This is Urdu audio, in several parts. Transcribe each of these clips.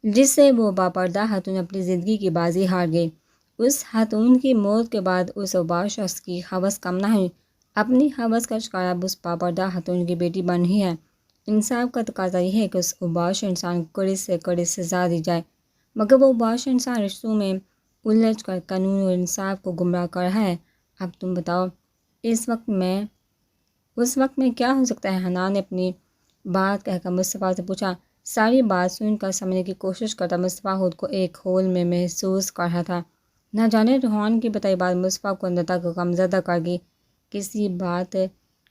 جس سے وہ باپردہ خاتون اپنی زندگی کی بازی ہار گئی۔ اس خاتون کی موت کے بعد اس اوباش شخص کی ہوس کم نہ ہوئی۔ اپنی ہوس کا شکار اب اس باپردہ خاتون کی بیٹی بن رہی ہے۔ انصاف کا تقاضا یہ ہے کہ اس اوباش انسان کو کڑی سے کڑی سزا دی جائے، مگر وہ اوباش انسان رشتوں میں الجھ کر قانون اور انصاف کو گمراہ کر رہا ہے۔ اب تم بتاؤ اس وقت میں کیا ہو سکتا ہے؟ حنان نے اپنی بات کہہ کر مصطفیٰ سے پوچھا۔ ساری بات سن کر سمجھنے کی کوشش کرتا مصطفیٰ خود کو ایک ہول میں محسوس کر رہا تھا۔ نہ جانے روحان کی بتائی بات مصطفیٰ کو اندر تک غمزدہ کر گئی۔ کسی بات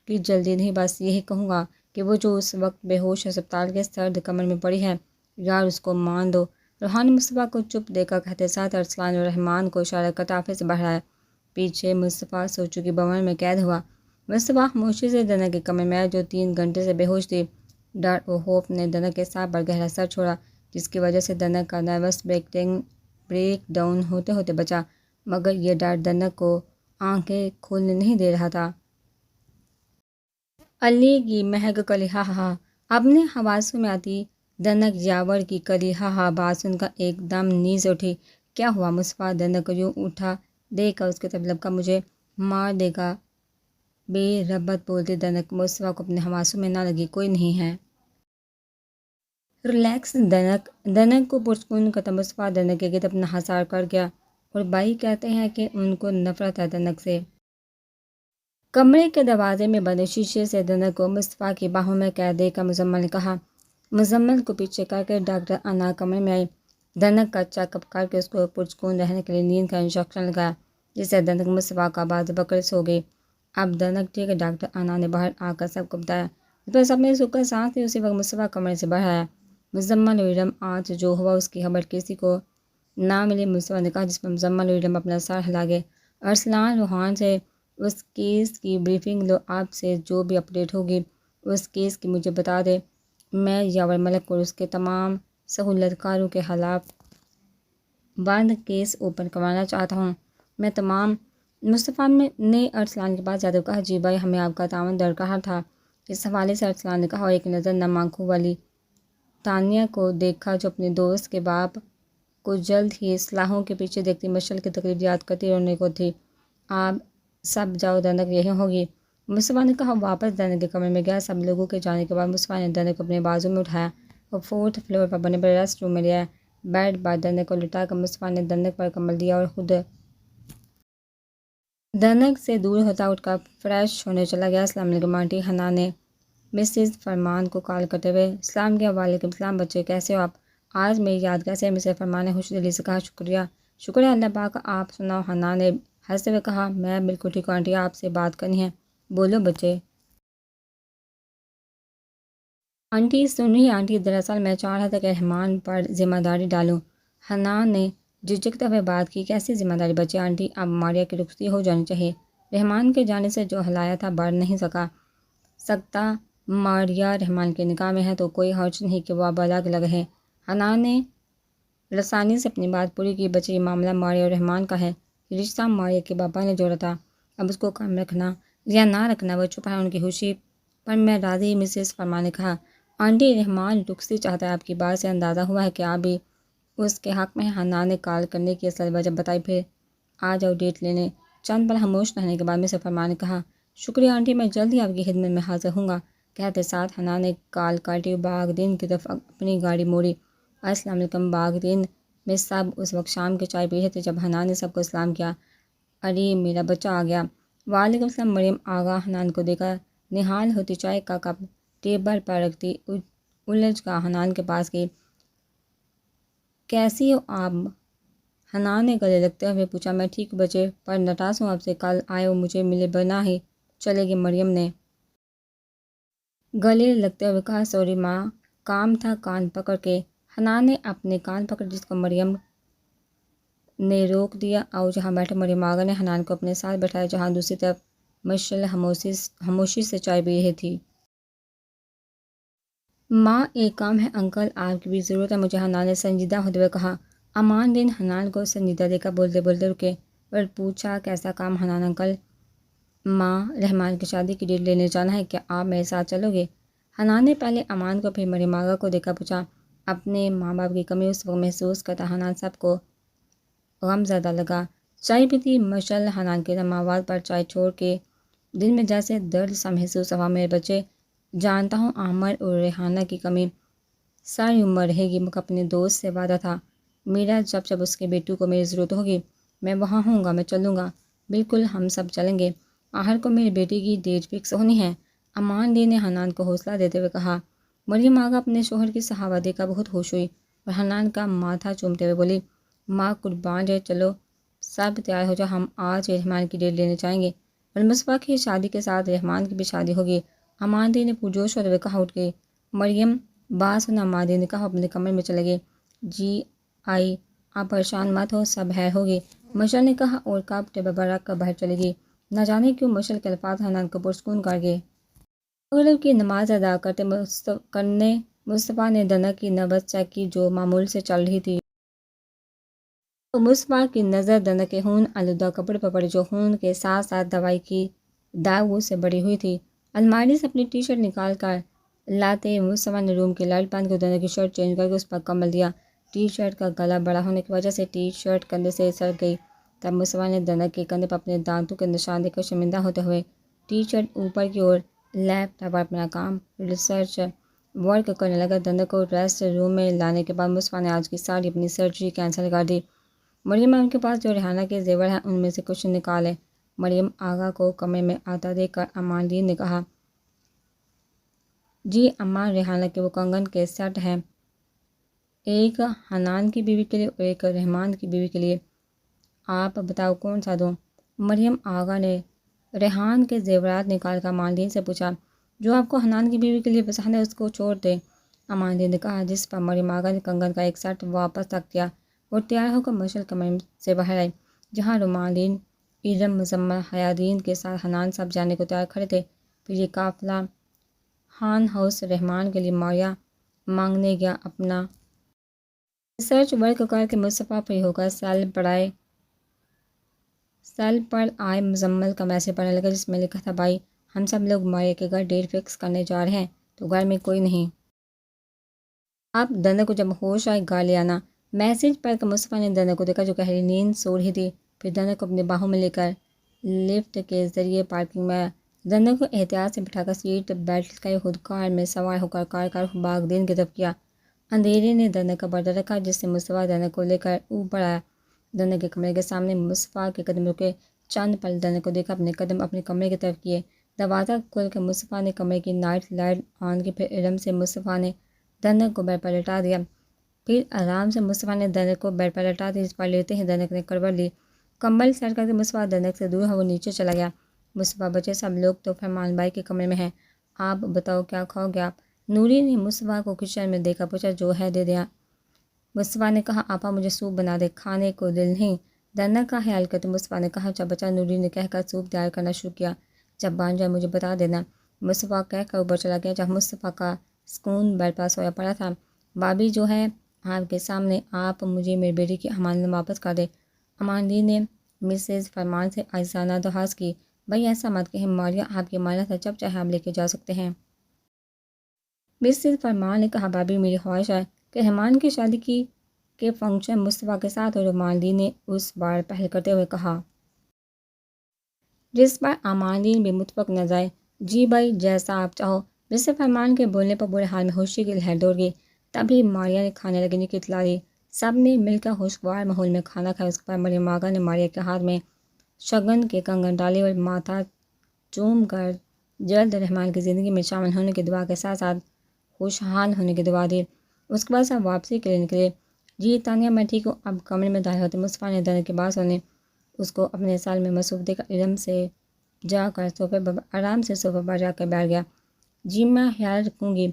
کی جلدی نہیں، بس یہی کہوں گا کہ وہ جو اس وقت بے ہوش ہسپتال کے سرد کمر میں پڑی ہے، یار اس کو مان دو۔ روحان نے مصطفیٰ کو چپ دے کر کہتے ساتھ ارسلان اور رحمان کو اشارہ کرتا آفس سے باہر آیا۔ پیچھے مصطفیٰ سوچوں کی بھنور میں قید ہوا۔ مصطفیٰ خاموشی سے دنیا کے کمرے میں آیا جو 3 گھنٹے سے بے ہوش تھی۔ ڈر و خوف نے دنیا کے ساتھ پر گہرا اثر چھوڑا، جس کی وجہ سے دنیا کا نروس بریک ڈاؤن ہوتے ہوتے بچا، مگر یہ ڈر دنیا کو آنکھیں کھولنے نہیں دے رہا تھا۔ علی کی مہک کلی ہا ہا اپنے حواسوں میں آتی دنک یاور کی کلی ہا ہا بات سن کر ایک دم نیز اٹھی۔ کیا ہوا مصطفیٰ؟ دنک کو یوں اٹھا دیکھ کر اس کے طرف لپکا۔ مجھے مار دے گا؟ بے رغبت بولتی دنک۔ مصطفیٰ کو اپنے حواسوں میں نہ لگی کوئی نہیں ہے، ریلیکس دنک کو پرسکون کرتا مصطفیٰ دنک کے گرد اپنا حصار کر گیا۔ اور بھائی کہتے ہیں کہ ان کو نفرت ہے دنک سے۔ کمرے کے دروازے میں بندے شیشے سے دنک کو مصطفیٰ کی باہوں میں قید دیکھ کر مزمل نے کہا۔ مزمل کو پیچھے کر کے ڈاکٹر انا کمرے میں آئی۔ دنک کا چیک اپ کر کے اس کو پرسکون رہنے کے لیے نیند کا انجیکشن لگایا، جس سے دنک مصطفیٰ کا باز پکڑ سو گئی۔ اب دنک ٹھیک ہے، ڈاکٹر انا نے باہر آ کر سب کو بتایا۔ اس پر سب نے سکر سانس لی۔ اسی وقت مصطفیٰ کمرے سے باہر آیا۔ مزمل اور ارم آج جو ہوا اس کی خبر کسی کو نہ ملی، مصطفیٰ نے کہا، جس پر مزمل اور ارم اپنا سر ہلا گئے۔ ارسلان روحان سے اس کیس کی بریفنگ لو، آپ سے جو بھی اپڈیٹ ہوگی اس کیس کی مجھے بتا دے۔ میں یاور ملک اور اس کے تمام سہولت کاروں کے خلاف بند کیس اوپن کروانا چاہتا ہوں۔ میں تمام مصطفیٰ نے ارسلان کے پاس جاتے ہوئے کہا، جی بھائی ہمیں آپ کا تعاون درکار تھا۔ اس حوالے سے ارسلان نے کہا اور ایک نظر نم آنکھوں والی تانیہ کو دیکھا جو اپنے دوست کے باپ کو جلد ہی اصلاحوں کے پیچھے دیکھتی مشعل کی تقریب یاد کرتی رونے کو تھی۔ آپ سب جاؤ، دنک یہی ہوگی، مصطفیٰ نے کہا۔ واپس دنک کے کمرے میں گیا۔ سب لوگوں کے جانے کے بعد مصطفیٰ نے دنک کو اپنے بازو میں اٹھایا اور 4تھ فلور پر بنے بڑے ریسٹ روم میں لے آیا۔ بیڈ پر دنک کو لٹا کر مصطفیٰ نے دنک پر کمبل دیا اور خود دنک سے دور ہوتا اٹھ کر فریش ہونے چلا گیا۔ السلام علیکم آنٹی، حنان نے مسز فرمان کو کال کرتے ہوئے سلام کیا۔ وعلیکم السلام بچے، کیسے ہو آپ؟ آج میری یاد کیسے ہے؟ مسز فرمان نے خوش دلی سے کہا۔ شکر ہے اللہ پاک کا، آپ سناؤ؟ حنان نے ہنستے ہوئے کہا، میں بالکل ٹھیک ہوں آنٹی، آپ سے بات کرنی ہے، بولو بچے۔ آنٹی سن رہی آنٹی، دراصل میں چاہ رہا تھا کہ رحمان پر ذمہ داری ڈالوں۔ حنان نے جھجکتے ہوئے بات کی۔ کیسی ذمہ داری بچے؟ آنٹی اب ماریا کی رخصتی ہو جانی چاہیے۔ رحمان کے جانے سے جو ہلایا تھا بڑھ نہیں سکتا۔ ماریا رحمان کے نکاح میں ہے تو کوئی حرج نہیں کہ وہ اب الگ الگ ہے۔ حنان نے لسانی سے اپنی بات پوری کی۔ بچے یہ معاملہ ماریا اور رحمان کا ہے، یہ رشتہ ماریا کے پاپا نے جوڑا تھا، اب اس کو کام رکھنا یا نہ رکھنا وہ چھپا ہے ان کی خوشی پر میں راضی، مسز فرمان نے کہا۔ آنٹی رحمان رخصتی چاہتا ہے، آپ کی بات سے اندازہ ہوا ہے کہ آپ بھی اس کے حق میں ہیں۔ حنان نے کال کرنے کی اصل وجہ بتائی، پھر آ جاؤ ڈیٹ لینے۔ چند پل خاموش رہنے کے بعد مسز فرمان نے کہا، شکریہ آنٹی، میں جلد ہی آپ کی خدمت میں حاضر ہوں گا۔ کہتے ساتھ حنان نے کال کاٹی اور باغدین کی طرف اپنی گاڑی موڑی۔ السلام علیکم۔ باغدین میں سب اس وقت شام کی چائے پی رہے تھے جب حنان نے سب کو سلام کیا۔ ارے میرا بچہ آ گیا۔ وعلیکم السلام۔ مریم آغا حنان کو دیکھا نہال ہوتی چائے کا کپ ٹیبل پر رکھتی الجھ کر حنان کے پاس گئی۔ کیسی ہو آپ؟ حنان نے گلے لگتے ہوئے پوچھا۔ میں ٹھیک بچے، پر ناراض ہوں آپ سے، کل آئے اور مجھے ملے بنا ہی چلے گئے۔ مریم نے گلے لگتے ہوئے کہا، سوری ماں، کام تھا۔ کان پکڑ کے حنان نے اپنے کان پکڑ جس کو مریم نے روک دیا۔ آؤ جہاں بیٹھے۔ مریم آغا نے حنان کو اپنے ساتھ بٹھایا جہاں دوسری طرف مشعل خاموشی سے چائے پی رہی تھی۔ ماں ایک کام ہے انکل، آپ کی بھی ضرورت ہے مجھے، حنان نے سنجیدہ ہوتے ہوئے کہا۔ امان دین حنان کو سنجیدہ دیکھا بولتے بولتے رکے اور پوچھا، کیسا کام حنان انکل؟ ماں رحمان کی شادی کی ڈیٹ لینے جانا ہے، کیا آپ میرے ساتھ چلو گے؟ حنان نے پہلے امان کو پھر مریم آغا کو دیکھا پوچھا۔ اپنے ماں باپ کی کمی اس وقت محسوس کرتا حنان سب کو غم زدہ لگا۔ چائے پیتی مشعل حنان کے دماغ پر چائے چھوڑ کے دل میں جیسے درد سا محسوس ہوا۔ میرے بچے، جانتا ہوں عامر اور ریحانہ کی کمی ساری عمر رہے گی، مگر اپنے دوست سے وعدہ تھا میرا جب اس کے بیٹو کو میری ضرورت ہوگی میں وہاں ہوں گا، میں چلوں گا، بالکل ہم سب چلیں گے۔ آخر کو میری بیٹی کی ڈیٹ فکس ہونی ہے، امان دی نے حنان کو حوصلہ دیتے ہوئے کہا۔ مریم آغا اپنے شوہر کی صحابہ دیکھ کر بہت خوش ہوئی اور حنان کا ماتھا چومتے ہوئے بولی، ماں قربان جائے، چلو سب تیار ہو جاؤ، ہم آج رحمان کی ڈیٹ لینے جائیں گے اور مصباح کی شادی کے ساتھ رحمان کی بھی شادی ہوگی۔ امان دی نے پرجوش ہوتے ہوئے کہا۔ اٹھ گئی مریم، بات سنا امان دی نے کہا، اپنے کمرے میں چلے گئے۔ جی آئی، آپ پریشان مت ہو، سب خیر ہوگی، مشعل نے کہا اور کپ ٹیبل پر رکھ کر باہر چلی گئی۔ نہ جانے کیوں مشعل کے الفاظ حنان کو پرسکون کر گئے۔ مغرب کی نماز ادا کرنے مصطفیٰ نے دنک کی نبض چیک کی جو معمول سے چل رہی تھی۔ تو مصطفیٰ کی نظر دنک کے خون آلودہ کپڑے پر پڑی جو خون کے ساتھ ساتھ دوائی کی داغوں سے بڑی ہوئی تھی۔ الماری سے اپنی ٹی شرٹ نکال کر لاتے مصطفیٰ نے روم کی لائٹ بند کر دنک کی شرٹ چینج کر کے اس پر کمبل دیا۔ ٹی شرٹ کا گلا بڑا ہونے کی وجہ سے ٹی شرٹ کندھے سے سر گئی۔ تب مصطفیٰ نے دنک کے کندھے پر اپنے دانتوں کے نشان دے کر شرمندہ ہوتے ہوئے ٹی شرٹ اوپر کی اور لیپ ٹاپ پر اپنا کام ریسرچ ورک کرنے لگا۔ دنک کو ریسٹ روم میں لانے کے بعد مصطفیٰ نے آج کی ساری اپنی سرجری کینسل کر دی۔ مریم ان کے پاس جو ریحانہ کے زیور ہیں ان میں سے کچھ نکالے۔ مریم آغا کو کمرے میں آتا دیکھ کر امان دی نے کہا، جی اماں، ریحانہ کے وہ کنگن کے سیٹ ہیں، ایک حنان کی بیوی کے لیے اور ایک رحمان کی بیوی کے لیے، آپ بتاؤ کون سا دوں؟ مریم آغا نے ریحان کے زیورات نکال کر امان دی سے پوچھا۔ جو آپ کو حنان کی بیوی کے لیے پسند ہے اس کو چھوڑ دے، امان دی نے کہا، جس پر مریم آغا نے کنگن کا ایک سیٹ واپس رکھ دیا اور تیار ہو کر مشعل کمرے سے باہر آئی جہاں رومالین، ارم، مزمل، حیادین کے ساتھ حنان صاحب جانے کو تیار کھڑے تھے۔ پھر یہ قافلہ خان ہاؤس رحمان کے لیے ماریہ مانگنے گیا۔ اپنا ریسرچ ورک کر کے مصطفیٰ فری ہو کر سیل پر آئے مزمل کا میسیج پڑھنے لگا جس میں لکھا تھا، بھائی ہم سب لوگ ماریہ کے گھر ڈیٹ فکس کرنے جا رہے ہیں تو گھر میں کوئی نہیں، آپ دنک کو جب ہوش آئے گھر لے آنا۔ میسیج پڑھ کر مصطفیٰ نے دنک کو دیکھا جو گہری نیند سو رہی تھی۔ پھر دنک کو اپنے باہوں میں لے کر لفٹ کے ذریعے پارکنگ میں آیا۔ دنک کو احتیاط سے بٹھا کر سیٹ بیلٹ لگائے خود کار میں سوار ہو کر کار باغدین کی طرف کیا۔ اندھیرے نے دنک کا پردہ رکھا جس سے مصطفیٰ دنک کو لے کر اوپر آیا۔ دنک کے کمرے کے سامنے مصطفیٰ کے قدم رکے۔ چند پل دنک کو دیکھا، اپنے قدم اپنے کمرے کی طرف کیے۔ دروازہ کھول کر مصطفیٰ نے کمرے کی نائٹ لائٹ آن کی۔ پھر ارم سے مصطفیٰ نے دنک کو بیڈ پر لٹا دیا۔ پھر آرام سے مصطفیٰ نے دنک کو بیڈ پر لٹا دیا جس پر لیتے ہی دنک نے کروٹ لی۔ کمبل سیٹ کر کے مصطفیٰ دنک سے دور ہو نیچے چلا گیا۔ مصطفیٰ، بچے سب لوگ تو فرمان بھائی کے کمرے میں ہیں، آپ بتاؤ کیا کھاؤ گے آپ؟ نوری نے مصطفیٰ کو کچن میں دیکھا پوچھا۔ جو ہے دے دیا، مصطفیٰ نے کہا۔ آپا مجھے سوپ بنا دے، کھانے کو دل نہیں، دنک کا خیال کرتے مصطفیٰ نے کہا۔ اچھا بچہ، نوری نے کہہ کر سوپ تیار کرنا شروع کیا۔ جب بن جائے مجھے بتا دینا، مصطفیٰ کہہ کر اوپر چلا گیا جہاں مصطفیٰ کا سکون بیڈ پر سویا پڑا تھا۔ بھابھی جو ہے آپ کے سامنے، آپ مجھے میری بیٹی کی امانت واپس کر دے۔ امان دی نے مسز فرمان سے عاجزانہ درخواست کی۔ بھائی ایسا مت کہیں، ماریہ آپ کی امانت ہے، جب چاہے آپ لے کے جا سکتے ہیں۔ مسز فرمان نے کہا، بھابھی میری خواہش ہے کہ رحمان کی شادی کے فنکشن مصطفیٰ کے ساتھ، اور امان دی نے اس بار پہل کرتے ہوئے کہا جس پر امان دی بھی متفق نظر آئے۔ جی بھائی، جیسا آپ چاہو۔ مسز فرمان کے بولنے پر برے حال میں خوشی کی لہر دوڑ گئی۔ تبھی ماریہ نے کھانے لگنے کی اطلاع دی۔ سب نے مل کر خوشگوار ماحول میں کھانا کھایا۔ اس کے بعد مریم آغا نے ماریہ کے ہاتھ میں شگن کے کنگن ڈالے اور ماتھا چوم کر جلد رحمان کی زندگی میں شامل ہونے کی دعا کے ساتھ ساتھ خوشحال ہونے کی دعا دی۔ اس کے بعد سب واپسی کے لیے نکلے۔ جی تانیہ، میں ٹھیک ہوں، اب کمرے میں داخل ہوتے مصطفیٰ نے دنک کے بات سنے اس کو اپنے سال میں مصروف دیکھ کر ارم سے جا کر آرام سے صوفے پر جا کر بیٹھ گیا۔ جی میں خیال رکھوں گی،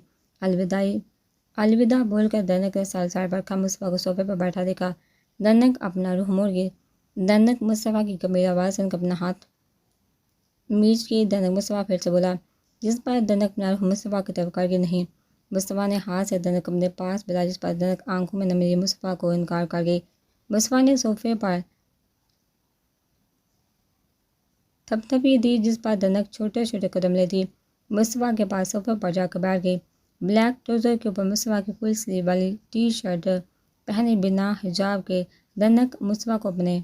الوداع بول کر دنک نے سال پر رکھا۔ مصطفیٰ کو صوفے پر بیٹھا دیکھا دنک اپنا رخ موڑ گئی۔ دنک مصطفیٰ کی گمبھیر آواز سن کر اپنا ہاتھ میچ کی۔ دنک مصطفیٰ پھر سے بولا جس پر دنک اپنا رخ مصطفیٰ کی طرف کر گئی۔ نہیں، مصطفیٰ نے ہاتھ سے دنک اپنے پاس بلایا جس پر دنک آنکھوں میں نمی لیے مصطفیٰ کو انکار کر گئی۔ مصطفیٰ نے صوفے پر تھپتھپی دی جس پر دنک چھوٹے چھوٹے قدم لیتی مصطفیٰ کے پاس صوفے پر جا کر بیٹھ گئی۔ بلیک ٹراؤزر کے اوپر مصباح کی فل سلیو والی ٹی شرٹ پہنے بنا حجاب کے دنک مصباح کو اپنے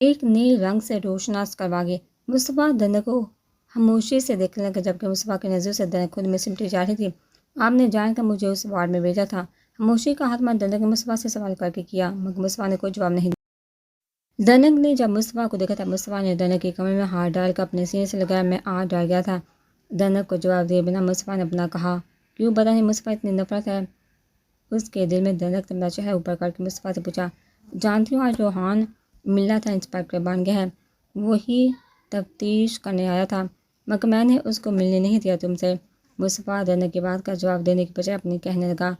ایک نئے رنگ سے روشناس کروا گئی۔ مصباح دنک کو خاموشی سے دیکھنے لگا، جبکہ مصباح کی نظر سے دنک خود میں سمٹی جا رہی تھی۔ آپ نے جان کر مجھے اس وارڈ میں بھیجا تھا، خاموشی کا ہاتھ دنک نے مصباح سے سوال کر کے کیا، مگر مصباح نے کوئی جواب نہیں دیا۔ دنک نے جب مصباح کو دیکھا تھا، مصباح نے دنک کی کمر میں ہاتھ ڈال کر اپنے سینے سے لگایا۔ میں آگ ڈال گیا تھا، دنک کو جواب دیے بنا مصباح نے اپنا کہا۔ کیوں پتہ نہیں مصباح اتنی نفرت ہے اس کے دل میں۔ دنک نے اپنا چہرہ اوپر کر کے مصباح سے پوچھا، جانتی ہوں آج روحان ملا تھا، انسپیکٹر بن گیا ہے، وہی تفتیش کرنے آیا تھا، مگر میں نے اس کو ملنے نہیں دیا تم سے۔ مصباح دنک کی بات کا جواب دینے کی بجائے اپنی کہنے لگا۔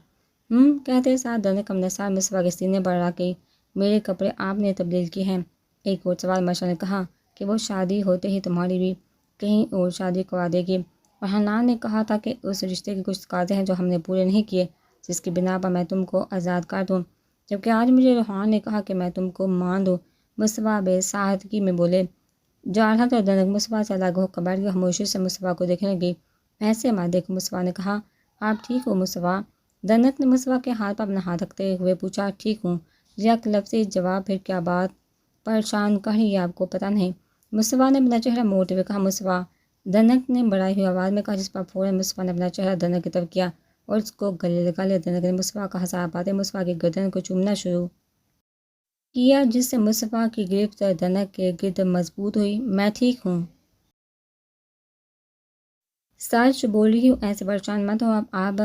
کہتے ساتھ دنک اپنے ساتھ مصباح کے سینے پر رکھ گئی۔ میرے کپڑے آپ نے تبدیل کیے ہیں؟ ایک اور سوال مارشل نے کہا کہ وہ شادی ہوتے ہی تمہاری بھی کہیں اور شادی کروا دے گی، اور حنان نے کہا تھا کہ اس رشتے کے کچھ تقاضے ہیں جو ہم نے پورے نہیں کیے، جس کی بنا پر میں تم کو آزاد کر دوں، جبکہ آج مجھے روحان نے کہا کہ میں تم کو مان دوں۔ مصباح بے سادگی میں بولے جا رہا تھا۔ دنک مصباح سے الگ ہو کر بیٹھ گئی، خاموشی سے مصباح کو دیکھنے لگی۔ ایسے مت دیکھو، مصباح نے کہا۔ آپ ٹھیک ہو مصباح؟ دنک نے مصباح کے ہاتھ پر اپنا ہاتھ رکھتے ہوئے پوچھا۔ ٹھیک ہوں، یک لفظی جواب۔ پھر کیا بات پریشان کر رہی ہے آپ کو؟ پتہ نہیں، مصباح نے اپنا چہرہ موڑتے ہوئے کہا۔ مصباح، دنک نے بڑھائی ہوئی آواز میں کہا، جس پر فوراً مصباح نے اپنا چہرہ دنک کی طرف کیا اور اس کو گلے لگا لیا۔ دنک نے مصباح کا سہارا پاتے مصباح کی گردن کو چومنا شروع کیا، جس سے مصباح کی گرفت دنک کے گرد مضبوط ہوئی۔ میں ٹھیک ہوں، سچ بول رہی ہوں، ایسے پریشان مت ہو آپ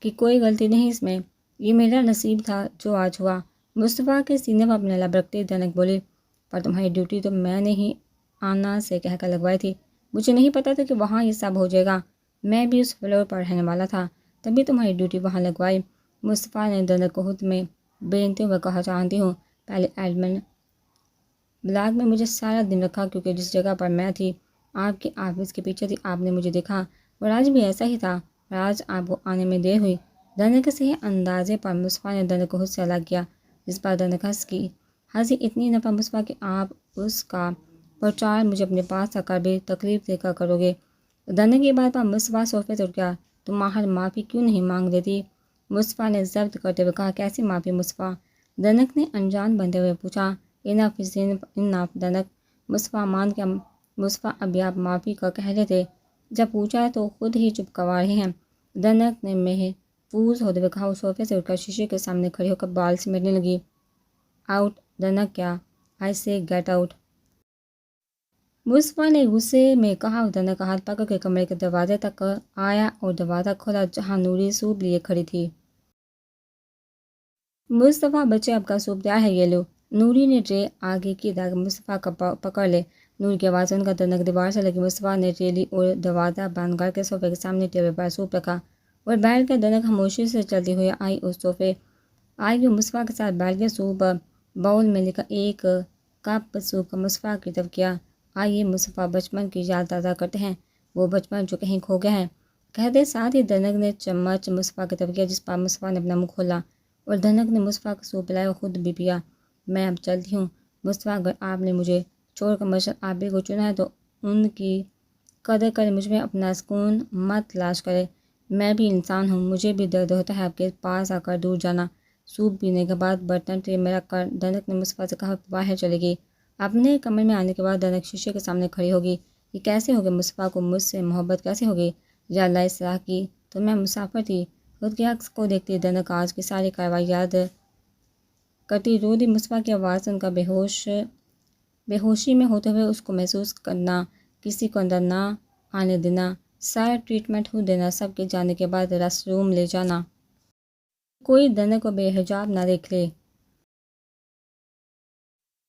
کی کوئی غلطی نہیں اس میں، یہ میرا نصیب تھا جو آج ہوا۔ مصباح کے سینے پر اپنے لب رکھتے دنک بولی، پر تمہاری ڈیوٹی تو میں نے ہی آنا سے کہہ کر لگوائی تھی، مجھے نہیں پتا تھا کہ وہاں یہ سب ہو جائے گا، میں بھی اس فلور پر رہنے والا تھا، تبھی تمہاری ڈیوٹی وہاں لگوائی۔ مصباح نے دنک کو خود میں بینتے ہوئے کہا، جانتی ہوں پہلے ایڈمن بلاک میں مجھے سارا دن رکھا، کیونکہ جس جگہ پر میں تھی آپ کے آفس کے پیچھے تھی، آپ نے مجھے دیکھا، اور آج بھی ایسا ہی تھا، اور آج آپ کو آنے میں دیر ہوئی۔ دنک کے صحیح اندازے پر مصباح نے دنک کو خود سے الگ کیا، جس پر دنک ہنس کی ہنسی اتنی نفع مصباح کہ آپ اس کا پرچار مجھے اپنے پاس آ کر بھی تکلیف دے کر کرو گے۔ دنک کی بات پر مصباح صوفے سے اٹھ گیا۔ تم ماہر معافی کیوں نہیں مانگ لیتی؟ مصباح نے ضبط کرتے ہوئے کہا۔ کیسی معافی مصباح؟ دنک نے انجان بنتے ہوئے پوچھا۔ اناف دنک، مصباح مان گیا۔ مصباح ابھی آپ معافی کا کہہ رہے تھے، جب پوچھا تو خود ہی چپ کروا رہے ہیں، دنک نے محفوظ ہوتے ہوئے کہا۔ وہ صوفے سے اٹھ کر شیشے کے سامنے کھڑی ہو کر بال سمیٹنے لگی۔ آؤٹ دنک، کیا؟ آئی سے گیٹ آؤٹ، مصباح نے غصے میں کہا۔ دنک کا ہاتھ پکڑ کے کمرے کے دروازے تک آیا اور دروازہ کھولا، جہاں نوری سوپ لیے کھڑی تھی۔ مصطفیٰ بچے، آپ کا سوپ تیار ہے، یہ لو۔ نوری نے ٹرے آگے کی تاکہ مصطفیٰ کا پکڑ لے۔ نوری کی آواز سن کر دنک دیوار سے لگی۔ مصطفیٰ نے ٹرے لی اور دروازہ بند کر کے صوفے کے سامنے ٹیبل پر سوپ رکھا اور بیٹھ کر دنک خاموشی سے چلتی ہوئی آئی اس صوفے آئی وہ مصطفیٰ کے ساتھ بیٹھ گیا۔ سوپ باؤل میں لے کر ایک کپ سوپ کا مصطفیٰ کی طرف کیا۔ آئیے مصطفیٰ، بچپن کی یاد تازہ کرتے ہیں، وہ بچپن جو کہیں کھو گیا ہے۔ کہتے ساتھ ہی دنک نے چمچ مصطفیٰ کی طرف کیا، جس پر مصطفیٰ نے اپنا منہ کھولا اور دنک نے مصطفیٰ کو سوپ پلایا اور خود بھی پیا۔ میں اب چلتی ہوں مصطفیٰ، اگر آپ نے مجھے چھوڑ کر مارشل آبی کو چنا ہے تو ان کی قدر کرے، مجھ میں اپنا سکون مت تلاش کرے، میں بھی انسان ہوں، مجھے بھی درد ہوتا ہے آپ کے پاس آ کر دور جانا۔ سوپ پینے کے بعد برتن ٹرے میں رکھ کر دنک نے مصطفیٰ سے کہا، باہر چلے گی۔ اپنے کمرے میں آنے کے بعد دنک شیشے کے سامنے کھڑی ہوگی۔ یہ کیسے ہوگی؟ مصطفیٰ کو مجھ سے محبت کیسے ہوگی؟ یا اللہ اس طرح کی تو میں مسافر تھی۔ خود کے عکس کو دیکھتی دنک آج کی ساری کارروائی یاد کرتی رو دی۔ مصطفیٰ کی آواز سن کر بے ہوشی میں ہوتے ہوئے اس کو محسوس کرنا، کسی کو اندر نہ آنے دینا، سارا ٹریٹمنٹ ہو دینا، سب کے جانے کے بعد ریسٹ روم لے جانا، کوئی دنک کو بے حجاب نہ دیکھ لے،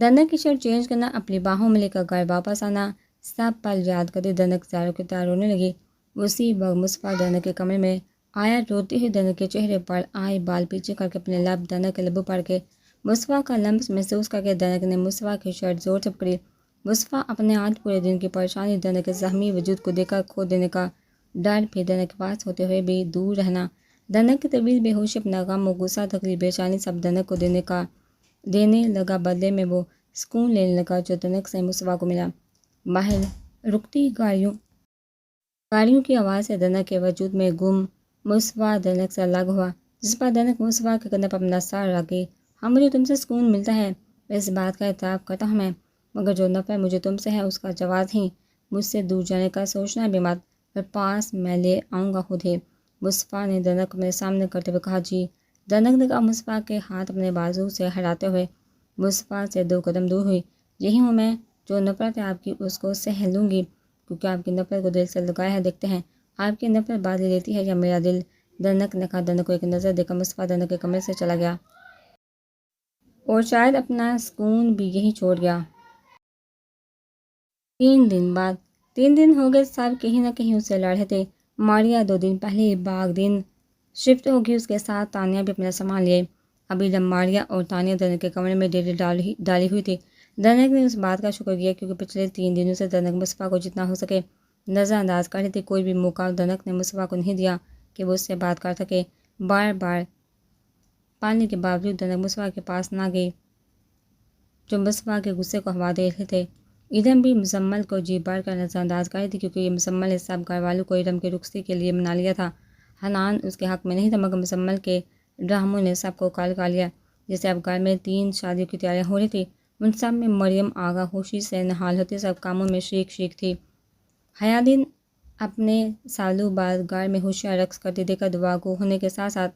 دنک کی شرٹ چینج کرنا، اپنی باہوں میں لے کر گھر واپس آنا، سب پل یاد کرتے دنک زاروں کی طرح رونے لگی۔ اسی وقت مصطفیٰ دنک کے کمرے میں آیا، روتی ہوئی دنک کے چہرے پر آئے بال پیچھے کر کے اپنے لب دنک کے لبوں پر کے مصطفیٰ کا لمس محسوس کر کے دنک نے مصطفیٰ کی شرٹ زور سے پکڑی۔ مصطفیٰ اپنے آج پورے دن کی پریشانی، دنک کے زخمی وجود کو دیکھ کر کھو دینے کا ڈر، پھر دنک کے پاس ہوتے ہوئے بھی دور رہنا، دنک کی طویل بے ہوشی، اپنا غم و غصہ، تکلیف، بیچینی سب دنک کو دینے لگا، بدلے میں وہ سکون لینے لگا جو دنک سے مصطفیٰ کو ملا۔ باہر رکتی گاڑیوں گاڑیوں کی آواز سے دنک کے وجود میں گم مصباح دنک سے الگ ہوا، جس پر دنک مصباح کے کندھے پر اپنا سر رکھی۔ ہاں، مجھے تم سے سکون ملتا ہے، اس بات کا اعتراف کرتا ہوں میں، مگر جو نفرت مجھے تم سے ہے اس کا جواز ہی، مجھ سے دور جانے کا سوچنا بھی مت، اور پاس میں لے آؤں گا خود ہی۔ مصباح نے دنک کو میرے سامنے کرتے ہوئے کہا، جی۔ دنک نے کہا، مصباح کے ہاتھ اپنے بازو سے ہٹاتے ہوئے مصباح سے 2 قدم دور ہوئی۔ یہی ہوں میں، جو نفرت ہے آپ کی اس کو سہ لوں گی، کیونکہ آپ کی نفرت کو دل سے لگایا ہے۔ دیکھتے ہیں آپ کی نفرت بازی لیتی ہے یا میرا دل۔ دنک نے کہا۔ دنک کو ایک نظر دے کر مصباح دنک کے کمرے سے چلا گیا، اور شاید اپنا سکون بھی یہی چھوڑ گیا۔ 3 دن بعد 3 دن ہو گئے، سب کہیں نہ کہیں اس سے لڑ رہے تھے۔ ماریا 2 دن پہلے ہی باغ دن شفٹ ہوگی، اس کے ساتھ تانیہ بھی اپنا سامان لیے۔ ابھی جب ماریا اور تانیہ دنک کے کمرے میں ڈیری ڈالی ہوئی تھی، دنک نے اس بات کا شکر کیا کیونکہ پچھلے 3 دنوں سے دنک مصباح کو جتنا ہو سکے نظر انداز کر رہی تھی۔ کوئی بھی موقع دنک نے مصباح کو نہیں دیا کہ وہ اس سے بات کر سکے۔ بار بار پالنے کے باوجود دنک مصباح کے پاس نہ گئی، جو مصباح کے غصے کو ہوا دے رہے تھے۔ ارم بھی مزمل کو جی بھر کر نظر انداز کر رہی تھی، کیونکہ یہ مزمل نے سب گھر والوں کو ارم کی رخصتی کے لیے منا لیا تھا۔ حنان اس کے حق میں نہیں تھا، مگر مزمل کے ڈراموں نے سب کو کال کر لیا۔ جیسے اب گھر میں 3 شادیوں کی تیاریاں ہو رہی تھی، ان سب میں مریم آغا خوشی سے نہال ہوتی، سب کاموں میں شریک تھی۔ حیا دن اپنے سالوں بعد گھر میں ہوشیار رقص کرتی دیکھ کر دعا گو ہونے کے ساتھ ساتھ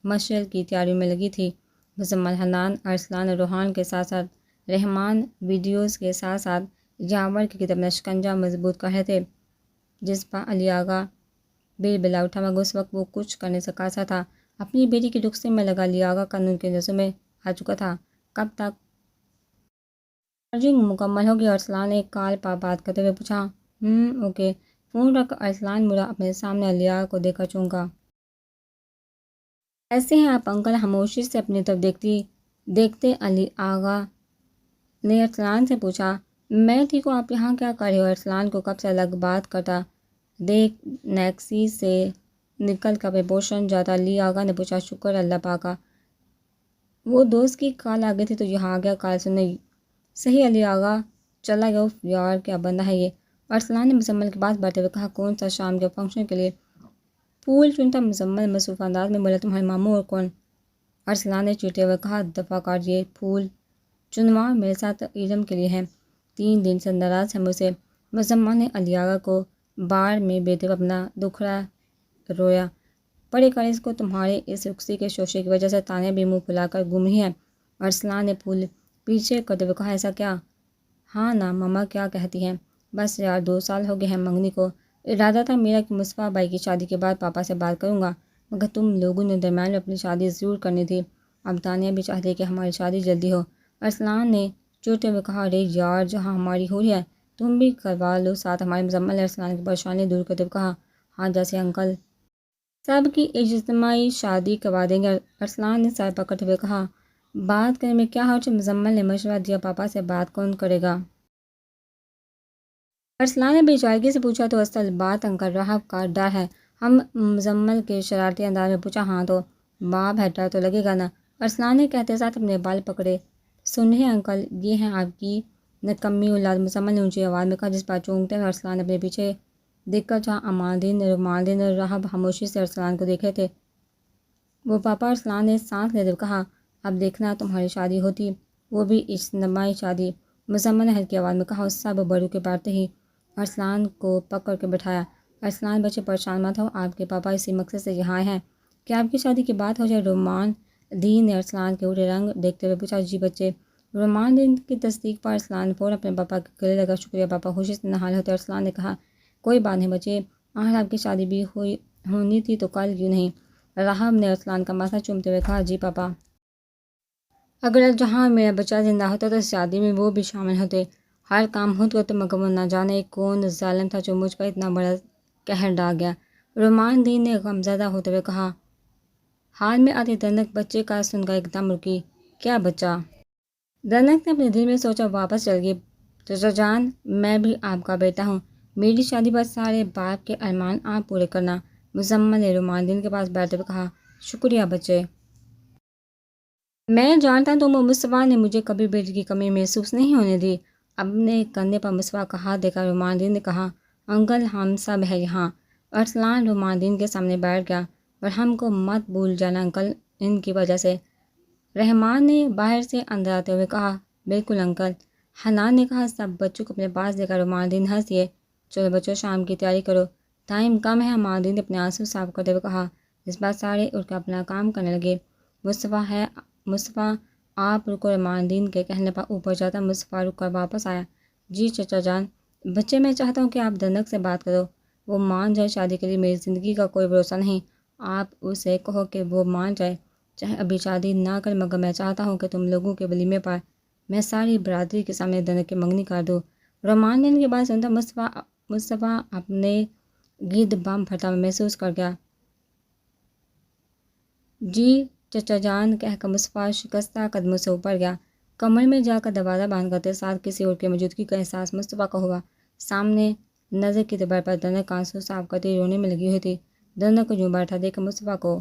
مشعل کی تیاریوں میں لگی تھی۔ مزمل حنان، ارسلان اور روحان کے ساتھ ساتھ رحمان ویڈیوز کے ساتھ ساتھ یاور کی کتاب شکنجہ مضبوط کر رہے تھے، جس پر علی آغا بلا اٹھا، مگر اس وقت وہ کچھ کرنے سے قاصر تھا۔ اپنی بیٹی کی رخصتی میں لگا علی آغا قانون کی نظر میں آ چکا تھا۔ کب تک چارجنگ مکمل ہوگی؟ ارسلان نے کال پر بات کرتے ہوئے پوچھا۔ اوکے۔ فون رکھ کر ارسلان مڑا، اپنے سامنے علی آغا کو دیکھ کر چونکا۔ کیسے ہیں آپ انکل؟ خاموشی سے اپنی طرف دیکھتے علی آغا نے ارسلان سے پوچھا۔ میں ٹھیک ہوں، آپ یہاں کیا کر رہے ہو؟ ارسلان کو کب سے الگ بات کرتا دیکھ نیکسی سے نکل کر بے پوشن جاتا علی آغا نے پوچھا۔ شکر اللہ پاک کا، وہ دوست کی کال آ گئی تھی تو یہاں آ گیا کال سننے۔ صحیح علی آغا چلا گیا۔ اف یار، کیا بندہ ہے یہ، ارسلان نے مزمل کی بات بڑھتے ہوئے کہا۔ کون سا شام کے فنکشن کے لیے پھول چنتا؟ مزمل مصروف انداز میں بولا۔ تمہارے ماموں اور کون؟ ارسلان نے چیختے ہوئے کہا۔ دفع کر، یہ پھول چنوا میرے ساتھ ارم کے لیے ہے، 3 دن سے ناراض ہے مجھ سے۔ مزمل نے علی آغا کو بار میں بیتے ہوئے اپنا دکھڑا رویا پڑے کر، اس کو تمہارے اس رخصتی کے شوشے کی وجہ سے تانیہ بھی منہ پھلا کر گم ہی ہے۔ ارسلان نے پھول پیچھے کرتے ہوئے کہا۔ ایسا کیا؟ ہاں نا، ماما کیا کہتی ہیں؟ بس یار، 2 سال ہو گئے ہیں منگنی کو، ارادہ تھا میرا کہ مصباح بھائی کی شادی کے بعد پاپا سے بات کروں گا، مگر تم لوگوں نے درمیان میں اپنی شادی ضرور کرنی تھی۔ اب تانیہ بھی چاہتی ہے کہ ہماری شادی جلدی ہو۔ ارسلان نے چوٹتے ہوئے کہا۔ ارے یار، جہاں ہماری ہو رہی ہے تم بھی کروا لو ساتھ ہمارے۔ مزمل نے ارسلان کی پریشانی دور کرتے ہوئے کہا۔ ہاں، جیسے انکل سب کی اجتماعی شادی کروا دیں گے، ارسلان نے سر پکڑتے ہوئے کہا۔ بات کرنے میں کیا حرج ہے؟ مزمل نے مشورہ دیا۔ پاپا سے بات کون کرے گا؟ ارسلان نے بے چارگی سے پوچھا۔ تو اصل بات انکل راہب کا ڈر ہے۔ ہم مزمل کے شرارتی انداز میں پوچھا۔ ہاں تو باپ ہے، ڈر تو لگے گا نا، ارسلان نے کہتے ساتھ اپنے بال پکڑے۔ سنیے انکل، یہ ہیں آپ کی نکمی اولاد، مزمل نے اونچی آواز میں کہا، جس پر چونکتے ہوئے ارسلان نے اپنے پیچھے دیکھ کر جہاں اماندین، رومالدین اور راہب خاموشی سے ارسلان کو دیکھ رہے تھے، وہ پاپا۔ ارسلان نے سانس لیتے ہوئے کہا۔ اب دیکھنا تمہاری شادی ہوتی، وہ بھی اجتماعی شادی، مزمل نے ہلکی آواز میں کہا، اور سب بڑوں کے بڑھتے ہی ارسلان کو پکڑ کے بٹھایا۔ ارسلان بچے پریشان مت ہو، آپ کے پاپا اسی مقصد سے یہاں آئے ہیں کہ آپ کی شادی کی بات ہو جائے۔ رومان دین نے ارسلان کے اڑے رنگ دیکھتے ہوئے پوچھا۔ جی بچے۔ رومان دین کی تصدیق پر ارسلان نے فوراً اپنے پاپا کے گلے لگا۔ شکریہ پاپا، خوشی سے نہال ہوتے ارسلان نے کہا۔ کوئی بات نہیں بچے، آخر آپ کی شادی بھی ہونی تھی تو کل کیوں نہیں؟ راہب نے ارسلان کا ماتھا چومتے ہوئے کہا۔ جی پاپا، اگر جہاں میرا بچہ زندہ ہوتا تو اس شادی میں وہ بھی شامل ہوتے، ہر کام خود کرتے، مگر وہ نہ جانے کون ظالم تھا جو مجھ پر اتنا بڑا قہر ڈال گیا۔ رومان دین نے غمزدہ ہوتے ہوئے کہا۔ حال میں آتی دنک بچے کا سن کر ایک دم رکی۔ کیا بچہ؟ دنک نے اپنے دل میں سوچا، واپس چل گئی۔ چچا جان، میں بھی آپ کا بیٹا ہوں، میری شادی پر سارے باپ کے ارمان آپ پورے کرنا، مزمل نے رومان دین کے پاس بیٹھتے ہوئے کہا۔ شکریہ بچے، میں جانتا ہوں تم اور مصباح نے مجھے کبھی بیٹی کی کمی محسوس نہیں ہونے دی۔ اپنے کندھے پر مصباح کا ہاتھ دے کر رومان دین نے کہا۔ انکل، ہم سب ہیں یہاں، ارسلان روماندین کے سامنے بیٹھ گیا۔ اور ہم کو مت بھول جانا انکل، ان کی وجہ سے۔ رحمان نے باہر سے اندر آتے ہوئے کہا۔ بالکل انکل، حنان نے کہا۔ سب بچوں کو اپنے پاس دے کر روماندین ہنس دیے۔ چلو بچوں، شام کی تیاری کرو، ٹائم کم ہے، روماندین نے اپنے آنسو صاف کرتے ہوئے کہا۔ اس بات سارے اٹھ کر اپنا کام کرنے لگے۔ مصطفیٰ آپ رکو، روماندین کے کہنے پر اوپر جاتا مصطفیٰ رک کر واپس آیا۔ جی چچا جان، بچے میں چاہتا ہوں کہ آپ دھنک سے بات کرو، وہ مان جائے۔ شادی کے لیے میری زندگی کا کوئی بھروسہ نہیں، آپ اسے کہو کہ وہ مان جائے، چاہے ابھی شادی نہ کرے، مگر میں چاہتا ہوں کہ تم لوگوں کے ولیمے پر میں ساری برادری کے سامنے دھنک کی منگنی کر دوں۔ روماندین کی بات سنتا مصطفیٰ اپنے گرد بم پھٹا محسوس کر گیا۔ جی چچا جان کہہ کر مصطفیٰ شکستہ قدموں سے اوپر گیا۔ کمرے میں جا کر دروازہ بند کرتے ساتھ کسی اور کی موجودگی کا احساس مصطفیٰ کو ہوا۔ سامنے نظر کی دوبارہ پر دھنک آنسو صاف کرتے رونے میں لگی ہوئی تھی۔ دھنک کو یوں بیٹھا دیکھ کر مصطفیٰ کو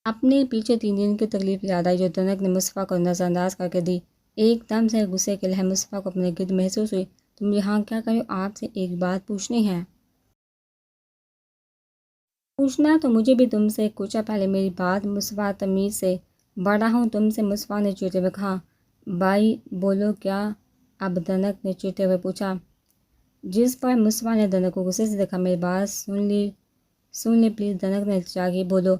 اپنے پیچھے 3 دن کی تکلیف یاد آئی جو دھنک نے مصطفیٰ کو نظر انداز کر کے دی۔ ایک دم سے غصے کی لہر مصطفیٰ کو اپنے گرد محسوس ہوئی۔ تم یہاں کیا کر رہے ہو؟ آپ سے ایک بات پوچھنی ہے۔ پوچھنا تو مجھے بھی تم سے کچھ ہے، پہلے میری بات۔ مصطفیٰ تمیز سے بڑا ہوں تم سے، مصطفیٰ نے چیڑتے ہوئے کہا۔ بھائی بولو کیا؟ اب دھنک نے چیڑتے ہوئے پوچھا، جس پر مصطفیٰ نے دھنک کو غصے سے دیکھا۔ میری بات سن لی پلیز، دھنک نے التجا کی۔ بولو۔